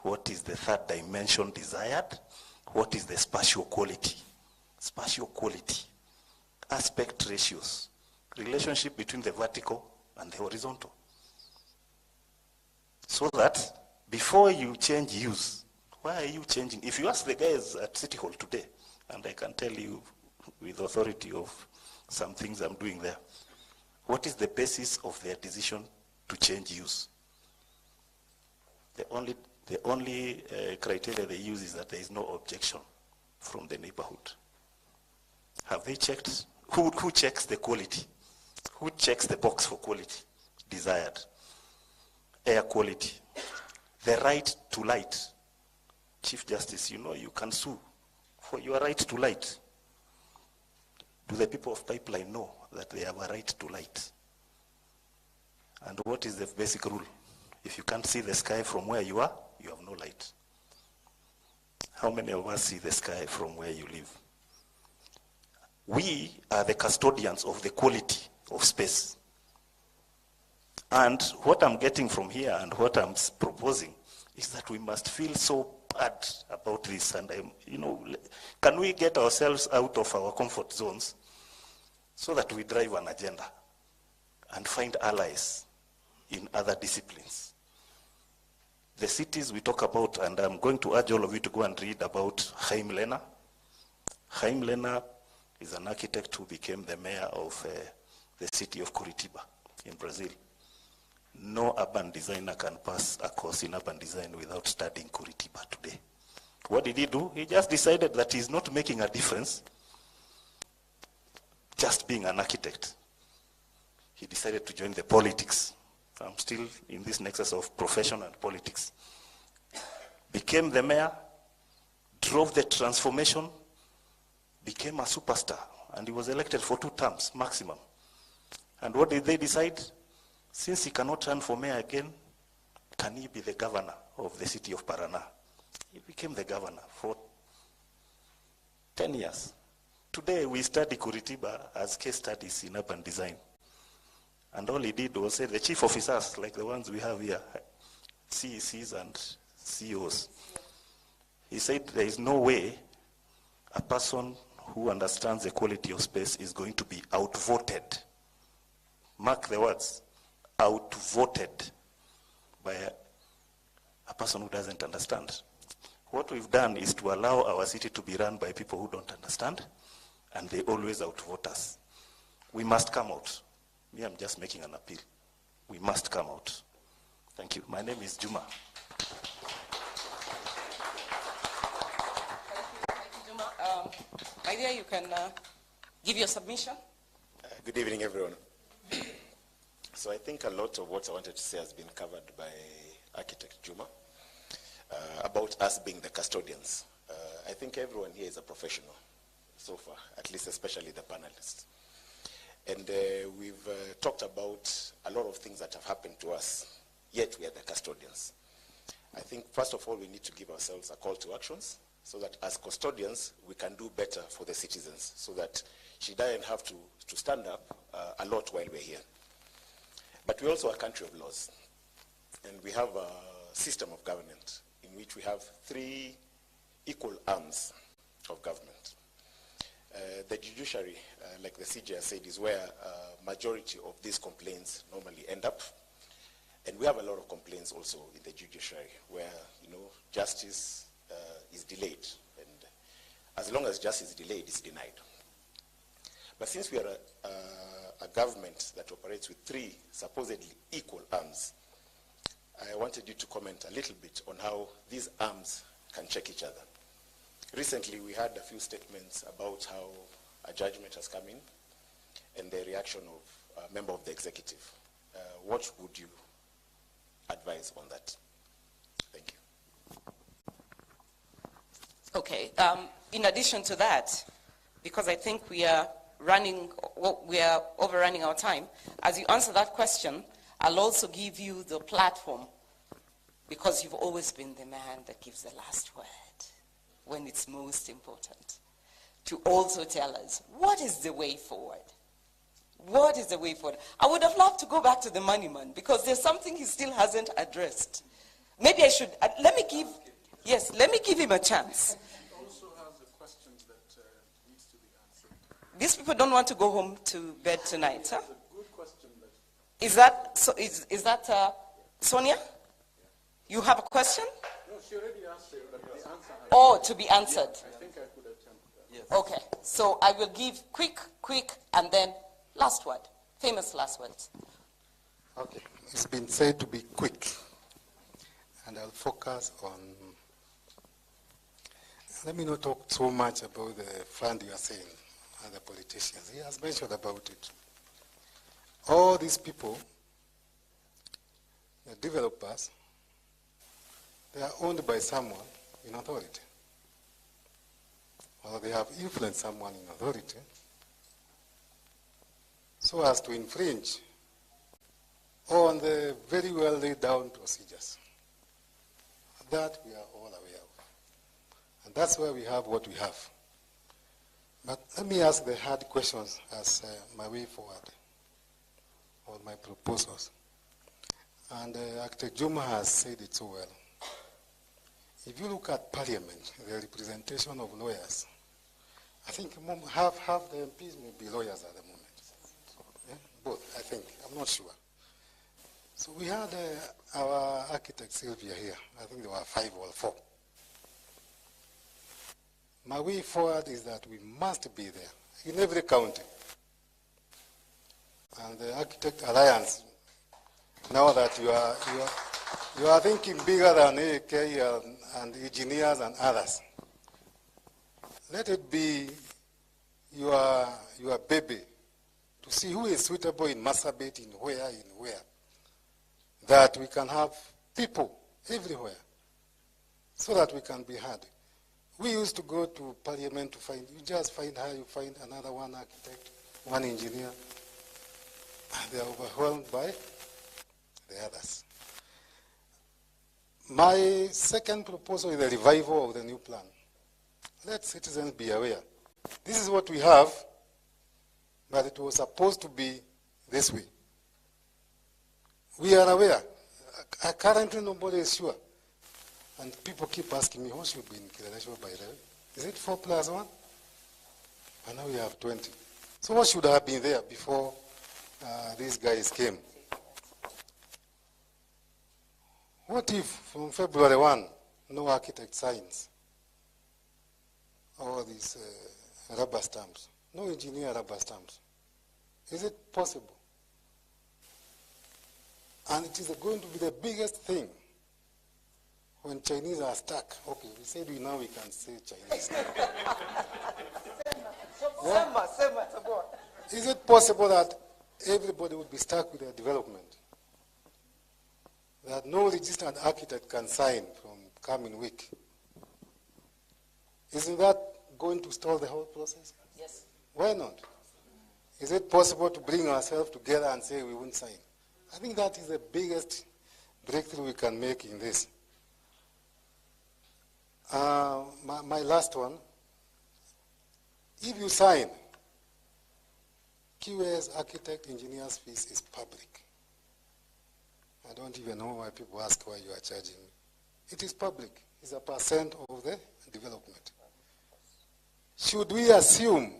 what is the third dimension desired, what is the spatial quality, aspect ratios, relationship between the vertical and the horizontal. So that before you change use, why are you changing? If you ask the guys at City Hall today, and I can tell you with authority of some things I'm doing there, what is the basis of their decision to change use? The only criteria they use is that there is no objection from the neighborhood. Have they checked? Who checks the quality? Who checks the box for quality? Desired. Air quality. The right to light. Chief Justice, you know you can sue for your right to light. Do the people of Pipeline know that they have a right to light? And what is the basic rule? If you can't see the sky from where you are, you have no light. How many of us see the sky from where you live? We are the custodians of the quality of space. And what I'm getting from here and what I'm proposing is that we must feel so bad about this. And, can we get ourselves out of our comfort zones so that we drive an agenda and find allies in other disciplines? The cities we talk about, and I'm going to urge all of you to go and read about Chaim Lena. Chaim Lena is an architect who became the mayor of the city of Curitiba in Brazil. No urban designer can pass a course in urban design without studying Curitiba today. What did he do? He just decided that he's not making a difference just being an architect. He decided to join the politics. I'm still in this nexus of profession and politics. Became the mayor, drove the transformation, became a superstar, and he was elected for 2 terms maximum. And what did they decide? Since he cannot run for mayor again, can he be the governor of the city of Paraná? He became the governor for 10 years. Today we study Curitiba as case studies in urban design. And all he did was say the chief officers, like the ones we have here, CECs and CEOs, he said there is no way a person who understands the quality of space is going to be outvoted. Mark the words, outvoted by a person who doesn't understand. What we've done is to allow our city to be run by people who don't understand, and they always outvote us. We must come out. Me, I'm just making an appeal. We must come out. Thank you. My name is Juma. Thank you, Juma. My dear, you can give your submission. Good evening, everyone. So I think a lot of what I wanted to say has been covered by Architect Juma about us being the custodians. I think everyone here is a professional so far, at least especially the panelists. And we've talked about a lot of things that have happened to us, yet we are the custodians. I think first of all we need to give ourselves a call to actions so that as custodians we can do better for the citizens so that she doesn't have to stand up a lot while we're here. But we're also a country of laws, and we have a system of government in which we have 3 equal arms of government. The judiciary, like the CJ has said, is where majority of these complaints normally end up. And we have a lot of complaints also in the judiciary where, justice is delayed. And as long as justice is delayed, it's denied. But since we are a government that operates with 3 supposedly equal arms, I wanted you to comment a little bit on how these arms can check each other. Recently, we had a few statements about how a judgment has come in and the reaction of a member of the executive. What would you advise on that? Thank you. Okay. In addition to that, because I think we are overrunning our time, as you answer that question, I'll also give you the platform, because you've always been the man that gives the last word when it's most important, to also tell us, what is the way forward? What is the way forward? I would have loved to go back to the money man, because there's something he still hasn't addressed. Maybe I should, let me give him a chance. He also has a question that needs to be answered. These people don't want to go home to bed tonight, huh? It's a good question. Is that Sonia? You have a question? No, she already answered, but the answer. Oh, to be answered. I think I could attempt that. Yes. Okay, so I will give quick, and then last word. Famous last words. Okay, it's been said to be quick, and I'll focus on, let me not talk so much about the fund you are saying, and the politicians. He has mentioned about it. All these people, the developers, they are owned by someone in authority, or they have influenced someone in authority so as to infringe on the very well laid down procedures. That we are all aware of. And that's why we have what we have. But let me ask the hard questions as my way forward, or my proposals. And Architect Juma has said it so well. If you look at Parliament, the representation of lawyers, I think half the MPs may be lawyers at the moment. Yeah? Both, I think. I'm not sure. So we had our architect Sylvia here. I think there were 5 or 4. My way forward is that we must be there in every county. And the Architect Alliance, now that you are thinking bigger than AK and engineers and others, let it be your baby to see who is suitable in Marsabit, in where, that we can have people everywhere so that we can be heard. We used to go to Parliament to find, you just find how you find another one architect, one engineer, and they are overwhelmed by the others. My second proposal is the revival of the new plan. Let citizens be aware. This is what we have, but it was supposed to be this way. We are aware. Currently, nobody is sure. And people keep asking me, what should be in Kileleshwa by the way? Is it 4+1? And now we have 20. So what should have been there before these guys came? What if from February 1, no architect signs all these rubber stamps, no engineer rubber stamps? Is it possible? And it is going to be the biggest thing when Chinese are stuck. Okay, we said we can say Chinese. Is it possible that everybody would be stuck with their development? That no registered architect can sign from coming week? Isn't that going to stall the whole process? Yes. Why not? Is it possible to bring ourselves together and say we won't sign? I think that is the biggest breakthrough we can make in this. My last one. If you sign, QA's architect engineer's fees is public. I don't even know why people ask why you are charging me. It is public. It's a percent of the development. Should we assume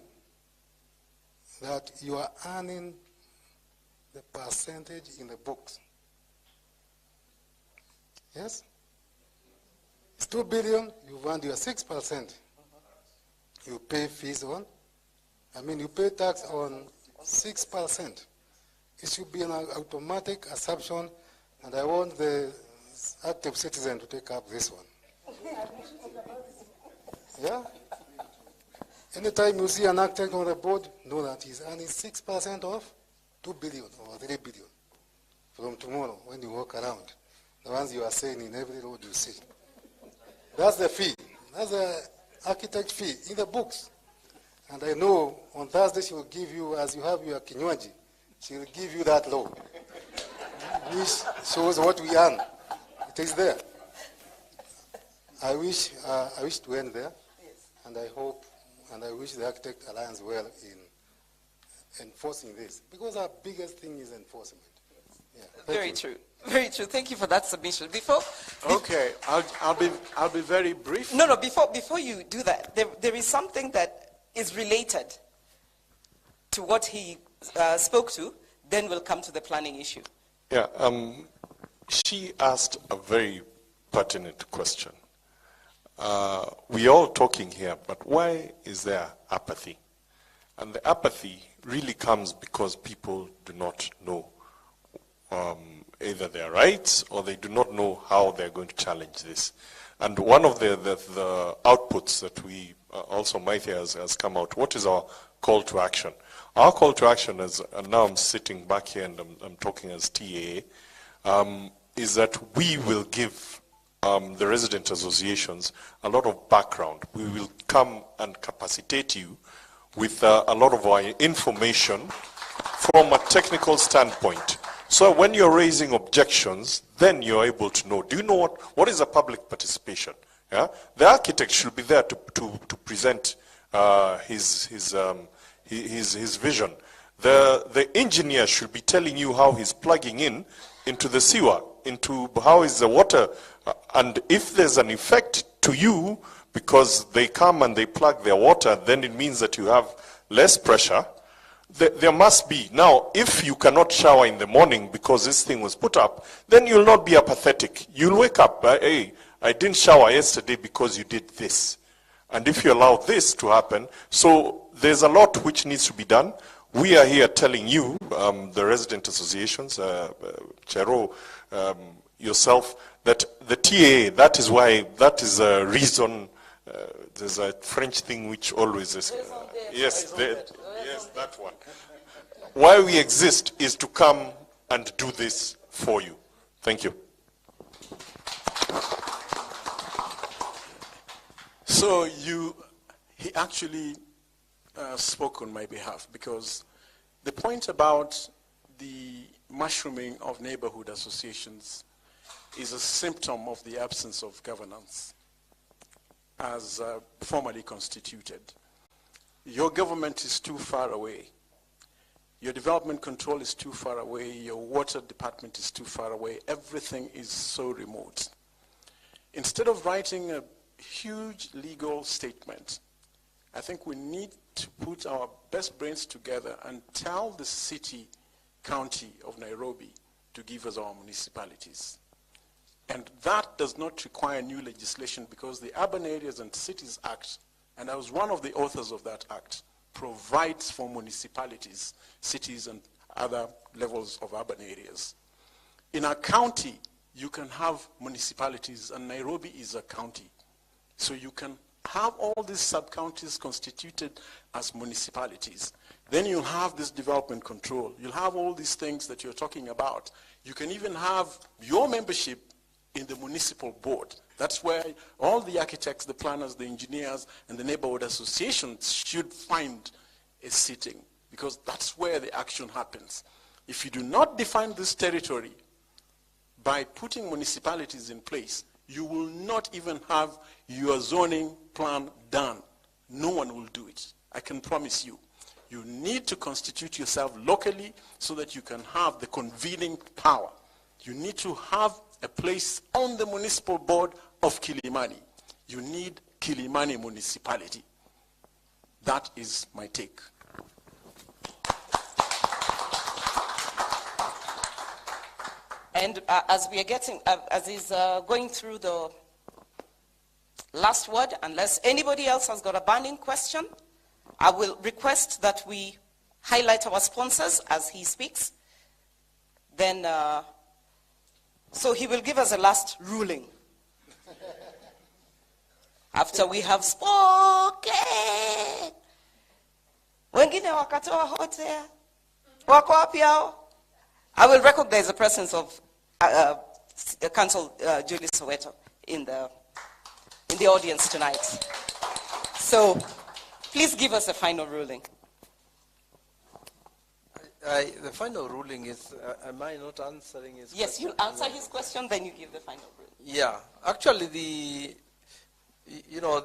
that you are earning the percentage in the books? Yes? It's 2 billion, you've earned your 6%. You pay fees on, you pay tax on 6%. It should be an automatic assumption, and I want the active citizen to take up this one. Yeah? Anytime you see an architect on the board, know that he's earning 6% of 2 billion or 3 billion from tomorrow when you walk around. The ones you are saying in every road you see. That's the fee. That's the architect fee in the books. And I know on Thursday she will give you, as you have your kinywaji, she will give you that law, which shows what we earn. It is there. I wish to end there, and I hope, and I wish the Architect Alliance well in enforcing this, because our biggest thing is enforcement. Yeah, very true. Very true. Thank you for that submission. Okay, I'll be very brief. No, before you do that, there is something that is related to what he spoke to, then we'll come to the planning issue. Yeah, she asked a very pertinent question. We're all talking here, but why is there apathy? And the apathy really comes because people do not know either their rights or they do not know how they're going to challenge this. And one of the outputs that we also Maithia has come out, what is our call to action? Our call to action is, and now I'm sitting back here and I'm talking as TAA, is that we will give the resident associations a lot of background. We will come and capacitate you with a lot of our information from a technical standpoint. So when you're raising objections, then you're able to know. Do you know what is a public participation? Yeah? The architect should be there to present his vision. The engineer should be telling you how he's plugging into the sewer, into how is the water, and if there's an effect to you because they come and they plug their water, then it means that you have less pressure. There must be. Now, if you cannot shower in the morning because this thing was put up, then you'll not be apathetic. You'll wake up, hey, I didn't shower yesterday because you did this. And if you allow this to happen, so there's a lot which needs to be done. We are here telling you, the resident associations, Chero, yourself, that the TAA, that is a reason, there's a French thing which always is, yes, that one. Why we exist is to come and do this for you. Thank you. So he actually spoke on my behalf, because the point about the mushrooming of neighborhood associations is a symptom of the absence of governance as formally constituted. Your government is too far away. Your development control is too far away. Your water department is too far away. Everything is so remote. Instead of writing a huge legal statement, I think we need to put our best brains together and tell the city, county of Nairobi to give us our municipalities. And that does not require new legislation, because the Urban Areas and Cities Act, and I was one of the authors of that act, provides for municipalities, cities, and other levels of urban areas. In a county, you can have municipalities, and Nairobi is a county. So you can have all these sub-counties constituted as municipalities. Then you'll have this development control. You'll have all these things that you're talking about. You can even have your membership in the municipal board. That's where all the architects, the planners, the engineers, and the neighborhood associations should find a sitting, because that's where the action happens. If you do not define this territory by putting municipalities in place, you will not even have your zoning plan done. No one will do it. I can promise you. You need to constitute yourself locally so that you can have the convening power. You need to have a place on the municipal board of Kilimani. You need Kilimani municipality. That is my take. And as we are getting, as he's going through the last word, unless anybody else has got a burning question, I will request that we highlight our sponsors as he speaks. Then, so he will give us a last ruling. After we have spoken. Wengine wakatoa hote. Wako wapi hao? I will recognize the presence of Council Julie Soweto in the audience tonight. So, please give us a final ruling. The final ruling is, am I not answering his question? Yes, you answer his question, then you give the final ruling. Yeah, actually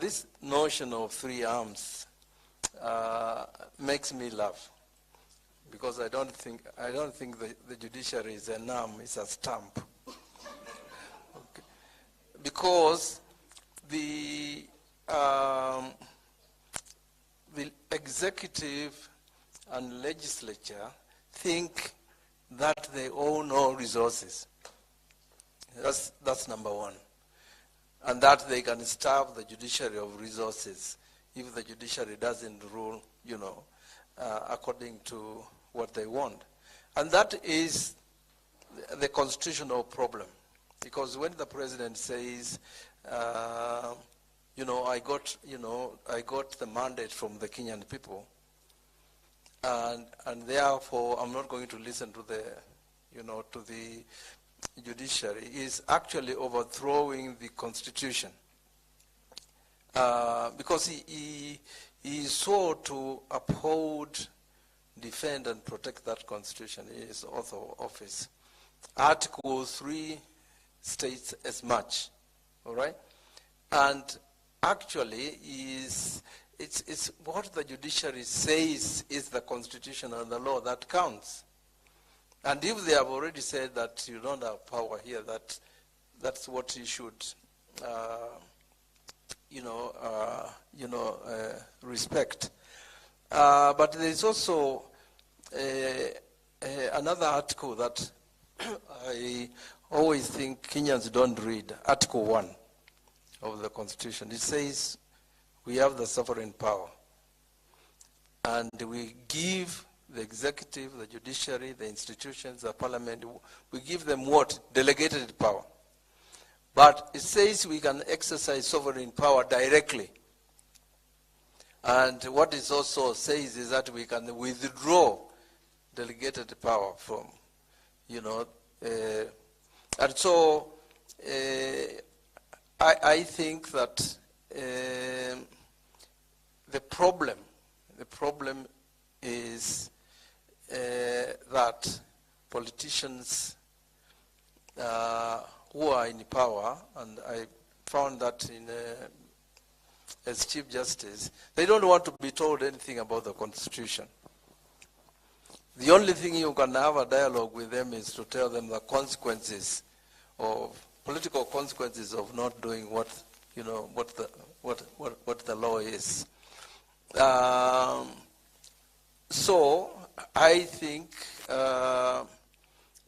this notion of three arms makes me laugh, because I don't think the judiciary is an arm, it's a stamp. Okay. Because the executive and legislature think that they own all resources. That's number one. And that they can starve the judiciary of resources if the judiciary doesn't rule, according to what they want. And that is the constitutional problem. Because when the president says, I got the mandate from the Kenyan people, and therefore I'm not going to listen to the judiciary, is actually overthrowing the constitution. Because he sought to uphold, defend and protect that constitution in his oath of office. Article 3 states as much, all right? And actually it's what the judiciary says is the constitution and the law that counts. And if they have already said that you don't have power here, that's what you should, respect. But there is also another article that I always think Kenyans don't read, Article 1 of the Constitution. It says we have the sovereign power, and we give the executive, the judiciary, the institutions, the parliament, we give them what? Delegated power. But it says we can exercise sovereign power directly. And what it also says is that we can withdraw delegated power from, and so I think that the problem is that politicians who are in power, and I found that as Chief Justice, they don't want to be told anything about the Constitution. The only thing you can have a dialogue with them is to tell them the consequences of political consequences of not doing what the law is. So I think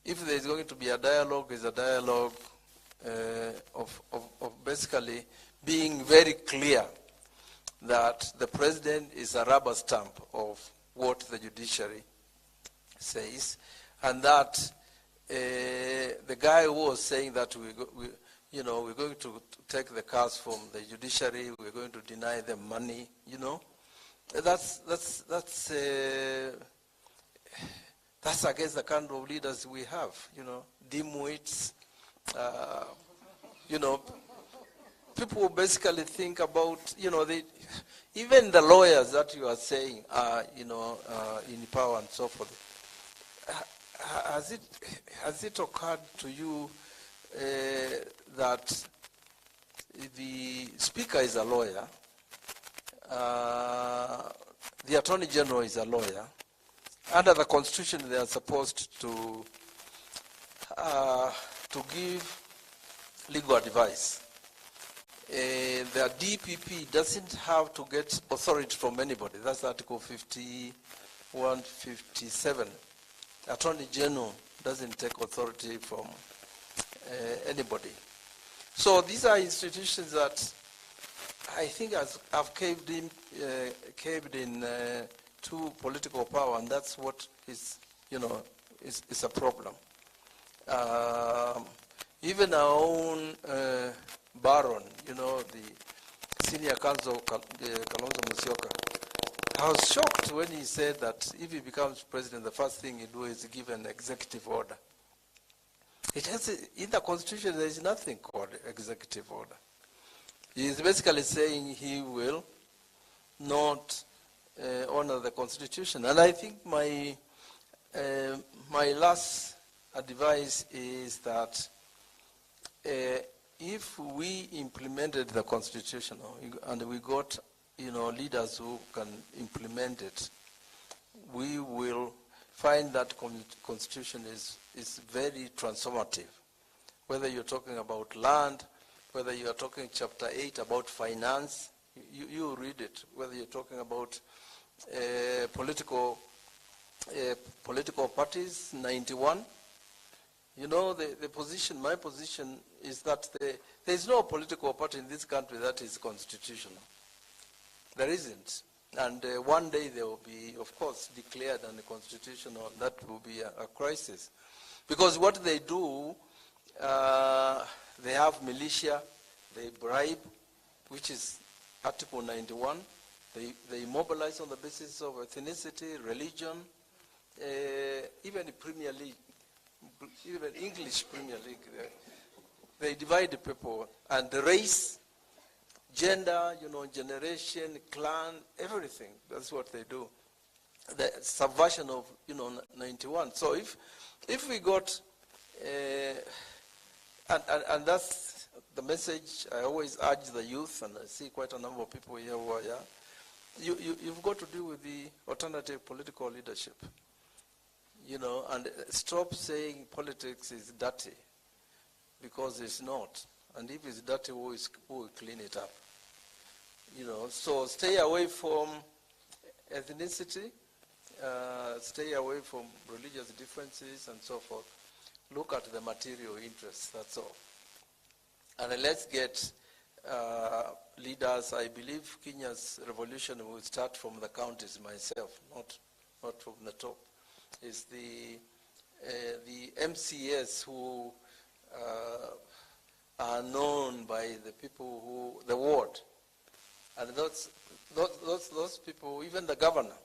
if there is going to be a dialogue, it's a dialogue of basically being very clear that the president is a rubber stamp of what the judiciary says, and that the guy who was saying that we're going to take the cars from the judiciary, we're going to deny them money, that's against the kind of leaders we have, dimwits, people basically think about, even the lawyers that you are saying are, in power and so forth. Has it occurred to you that the Speaker is a lawyer, the Attorney General is a lawyer. Under the Constitution, they are supposed to give legal advice. The DPP doesn't have to get authority from anybody. That's Article 51, 57. Attorney General doesn't take authority from anybody. So these are institutions that I think have caved in to political power, and that's what is a problem. Even our own Baron, the senior counsel, Kalonzo Musyoka, I was shocked when he said that if he becomes president, the first thing he do is give an executive order. In the Constitution, there is nothing called executive order. He is basically saying he will not honor the Constitution. And I think my last advice is that if we implemented the Constitution and we got leaders who can implement it, we will find that Constitution is very transformative. Whether you're talking about land, whether you are talking chapter 8 about finance, you read it. Whether you're talking about political parties, 91. The position, my position is that there is no political party in this country that is constitutional. There isn't. And one day they will be, of course, declared unconstitutional. That will be a crisis. Because what they do, they have militia, they bribe, which is Article 91. They mobilize on the basis of ethnicity, religion, even the Premier League, even English Premier League. They divide the people, and the race, gender, generation, clan, everything. That's what they do. The subversion of, 91. So if we got, and that's the message I always urge the youth, and I see quite a number of people here who are you've got to deal with the alternative political leadership, and stop saying politics is dirty, because it's not. And if it's dirty, who will clean it up? So stay away from ethnicity, stay away from religious differences and so forth. Look at the material interests, that's all. And let's get leaders. I believe Kenya's revolution will start from the counties myself, not from the top. It's the MCS who are known by the people the ward. And those people, even the governor,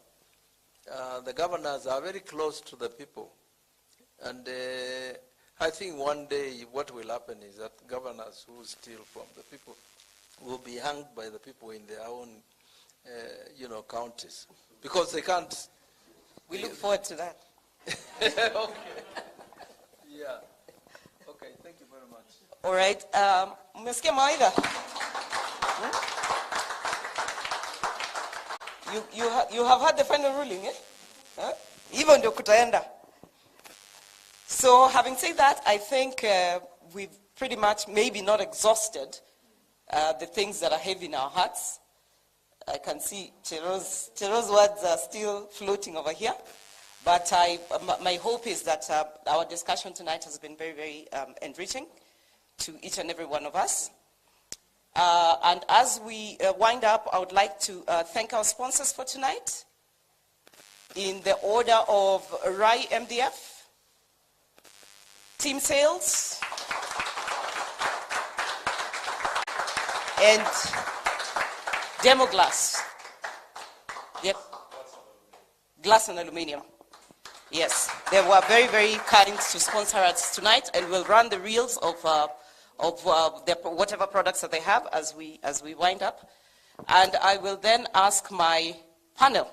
the governors are very close to the people. And I think one day what will happen is that governors who steal from the people will be hanged by the people in their own, counties. Because they can't. We look forward to that. Okay. Yeah. Okay, thank you very much. All right. Mmesikia mawaidha? You have had the final ruling, eh? Even ndio kutaenda. So having said that, I think we've pretty much maybe not exhausted the things that are heavy in our hearts. I can see Chero's words are still floating over here. But my hope is that our discussion tonight has been very, very enriching to each and every one of us. And as we wind up, I would like to thank our sponsors for tonight. In the order of RAI MDF, Team Sales, and Demoglass. Yep. Glass and aluminum. Yes, they were very, very kind to sponsor us tonight, and we'll run the reels of whatever products that they have as we wind up. And I will then ask my panel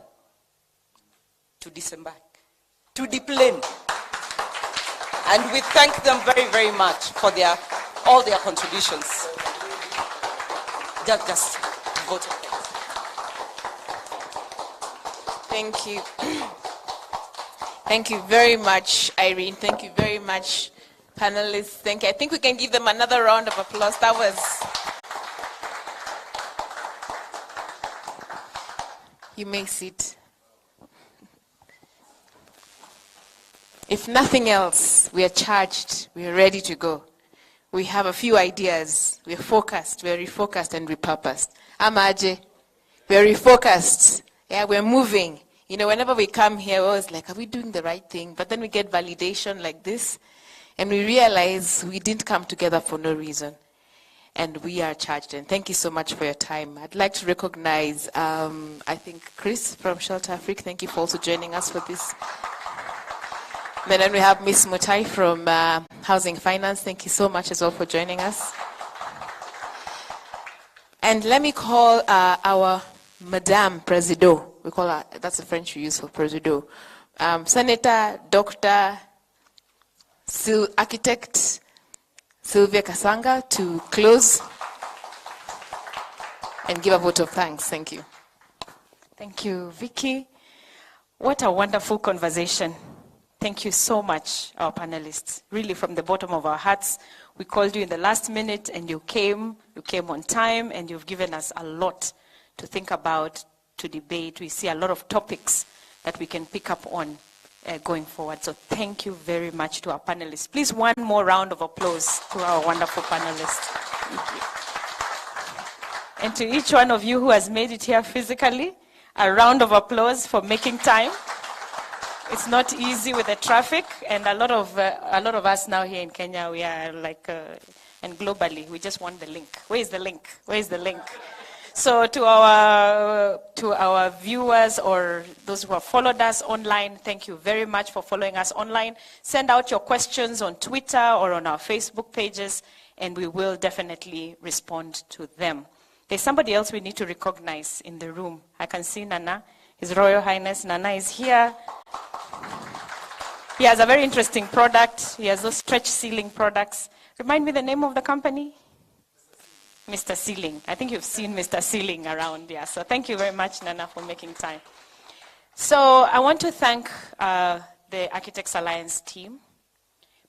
to disembark, to deplane. And we thank them very, very much for all their contributions. Just vote. Thank you. Thank you very much, Irene. Thank you very much, panelists. Thank you. I think we can give them another round of applause. That was... You may sit. If nothing else, we are charged. We are ready to go. We have a few ideas. We are focused. We are refocused and repurposed. Amaje, we are refocused. Yeah, we're moving. You know, whenever we come here, we're always like, are we doing the right thing? But then we get validation like this, and we realize we didn't come together for no reason. And we are charged. And thank you so much for your time. I'd like to recognize, I think, Chris from Shelter Africa. Thank you for also joining us for this. And then we have Ms. Mutai from Housing Finance. Thank you so much as well for joining us. And let me call our Madame Presido. We call her, that's the French we use for Presido. Senator, Dr. Architect Sylvia Kasanga to close and give a vote of thanks. Thank you. Thank you, Vicky. What a wonderful conversation. Thank you so much, our panelists. Really, from the bottom of our hearts, we called you in the last minute and you came on time, and you've given us a lot to think about, to debate. We see a lot of topics that we can pick up on going forward. So thank you very much to our panelists. Please, one more round of applause to our wonderful panelists. Thank you. And to each one of you who has made it here physically, a round of applause for making time. It's not easy with the traffic, and a lot of us now here in Kenya, we are like, and globally, we just want the link. Where is the link? Where is the link? So to our viewers or those who have followed us online, thank you very much for following us online. Send out your questions on Twitter or on our Facebook pages, and we will definitely respond to them. There's somebody else we need to recognize in the room. I can see Nana. His Royal Highness Nana is here. He has a very interesting product. He has those stretch ceiling products. Remind me the name of the company? Mr. Ceiling. I think you've seen Mr. Ceiling around, yeah. So thank you very much, Nana, for making time. So I want to thank the Architects Alliance team.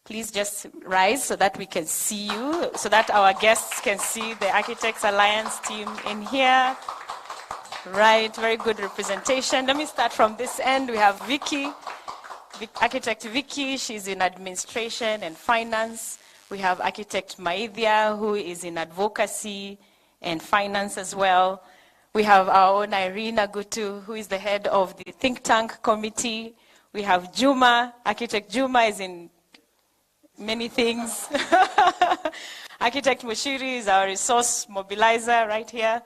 Please just rise so that we can see you, so that our guests can see the Architects Alliance team in here. Right, very good representation. Let me start from this end. We have Vicky, Architect Vicky. She's in administration and finance. We have Architect Maithia, who is in advocacy and finance as well. We have our own Irene Agutu, who is the head of the think tank committee. We have Juma. Architect Juma is in many things. Architect Mushiri is our resource mobilizer right here.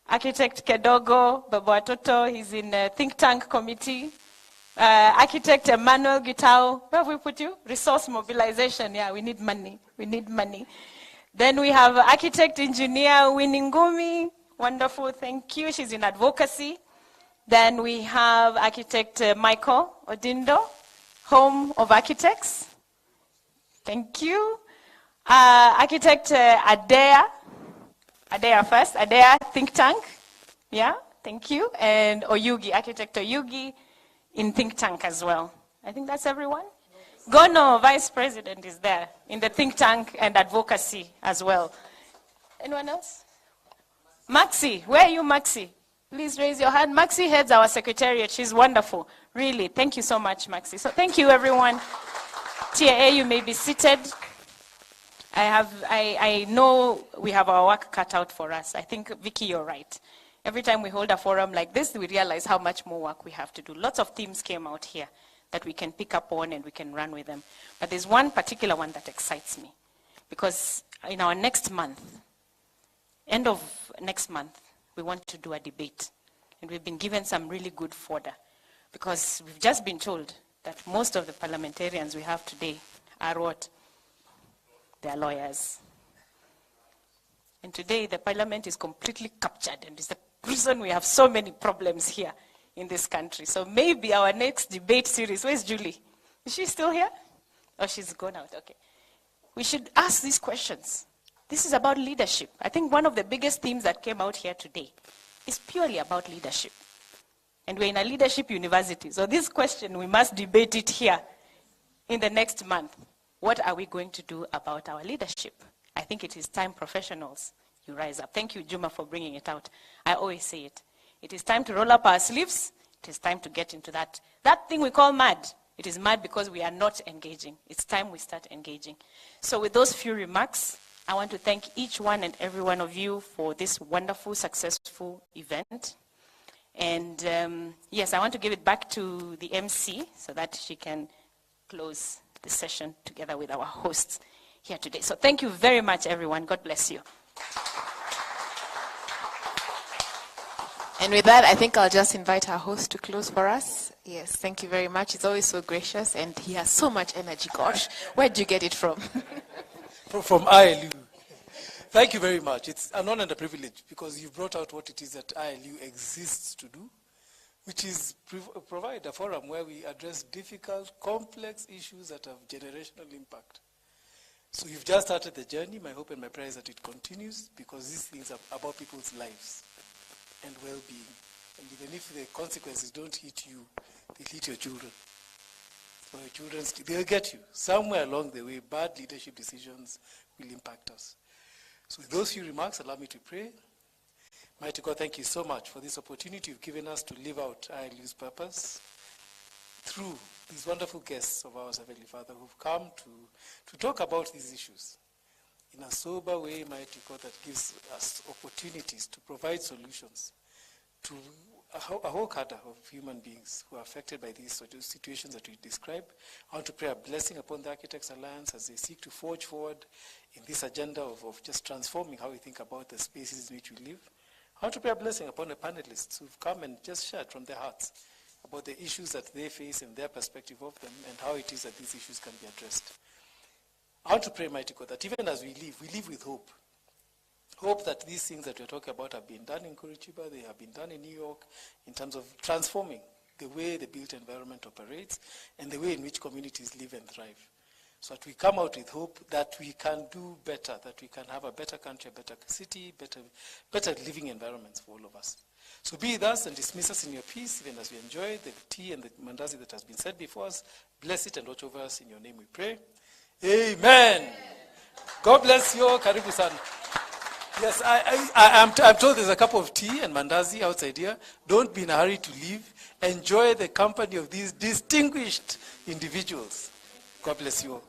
Architect Kedogo Babwatoto, he's in the think tank committee. Architect Emmanuel Gitao, where have we put you? Resource mobilization, yeah, we need money, we need money. Then we have architect engineer Winingumi, wonderful, thank you, she's in advocacy. Then we have architect Michael Odindo, Home of Architects, thank you. Architect Adea first, Adea think tank, yeah, thank you. And Oyugi, architect Oyugi, in think tank as well. I think that's everyone. Gono, vice president, is there in the think tank and advocacy as well. Anyone else? Maxi, where are you, Maxi? Please raise your hand. Maxi heads our secretariat. She's wonderful. Really, thank you so much, Maxi. So thank you, everyone. TAA, you may be seated. I know we have our work cut out for us. I think, Vicky, you're right. Every time we hold a forum like this, we realize how much more work we have to do. Lots of themes came out here that we can pick up on and we can run with them. But there's one particular one that excites me. Because in our next month, end of next month, we want to do a debate. And we've been given some really good fodder. Because we've just been told that most of the parliamentarians we have today are what? They're lawyers. And today the parliament is completely captured, and it's the reason we have so many problems here in this country. So maybe our next debate series, where's Julie? Is she still here? Oh, she's gone out, okay. We should ask these questions. This is about leadership. I think one of the biggest themes that came out here today is purely about leadership. And we're in a leadership university. So this question, we must debate it here in the next month. What are we going to do about our leadership? I think it is time, professionals, you rise up. Thank you, Juma, for bringing it out. I always say it. It is time to roll up our sleeves. It is time to get into that thing we call mad. It is mad because we are not engaging. It's time we start engaging. So with those few remarks, I want to thank each one and every one of you for this wonderful, successful event. And yes, I want to give it back to the MC so that she can close the session together with our hosts here today. So thank you very much, everyone. God bless you. And with that, I think I'll just invite our host to close for us. Yes, thank you very much. He's always so gracious, and he has so much energy. Gosh, where'd you get it from? From ILU. Thank you very much. It's an honor and a privilege because you've brought out what it is that ILU exists to do, which is provide a forum where we address difficult, complex issues that have generational impact. So you've just started the journey. My hope and my prayer is that it continues because these things are about people's lives and well-being. And even if the consequences don't hit you, they hit your children. So your children, they'll get you. Somewhere along the way, bad leadership decisions will impact us. So with those few remarks, allow me to pray. Mighty God, thank you so much for this opportunity you've given us to live out ILU's purpose through these wonderful guests of ours, Heavenly Father, who've come to talk about these issues in a sober way, Mighty God, that gives us opportunities to provide solutions to a whole cadre of human beings who are affected by these situations that we describe. I want to pray a blessing upon the Architects Alliance as they seek to forge forward in this agenda of just transforming how we think about the spaces in which we live. I want to pray a blessing upon the panelists who've come and just shared from their hearts about the issues that they face and their perspective of them and how it is that these issues can be addressed. I want to pray, Mighty God, that even as we live with hope. Hope that these things that we're talking about have been done in Curitiba, they have been done in New York, in terms of transforming the way the built environment operates and the way in which communities live and thrive. So that we come out with hope that we can do better, that we can have a better country, a better city, better living environments for all of us. So be with us and dismiss us in your peace, even as we enjoy the tea and the mandazi that has been said before us. Bless it and watch over us. In your name we pray. Amen. God bless you. Karibu sana. Yes, I'm told there's a cup of tea and mandazi outside here. Don't be in a hurry to leave. Enjoy the company of these distinguished individuals. God bless you all.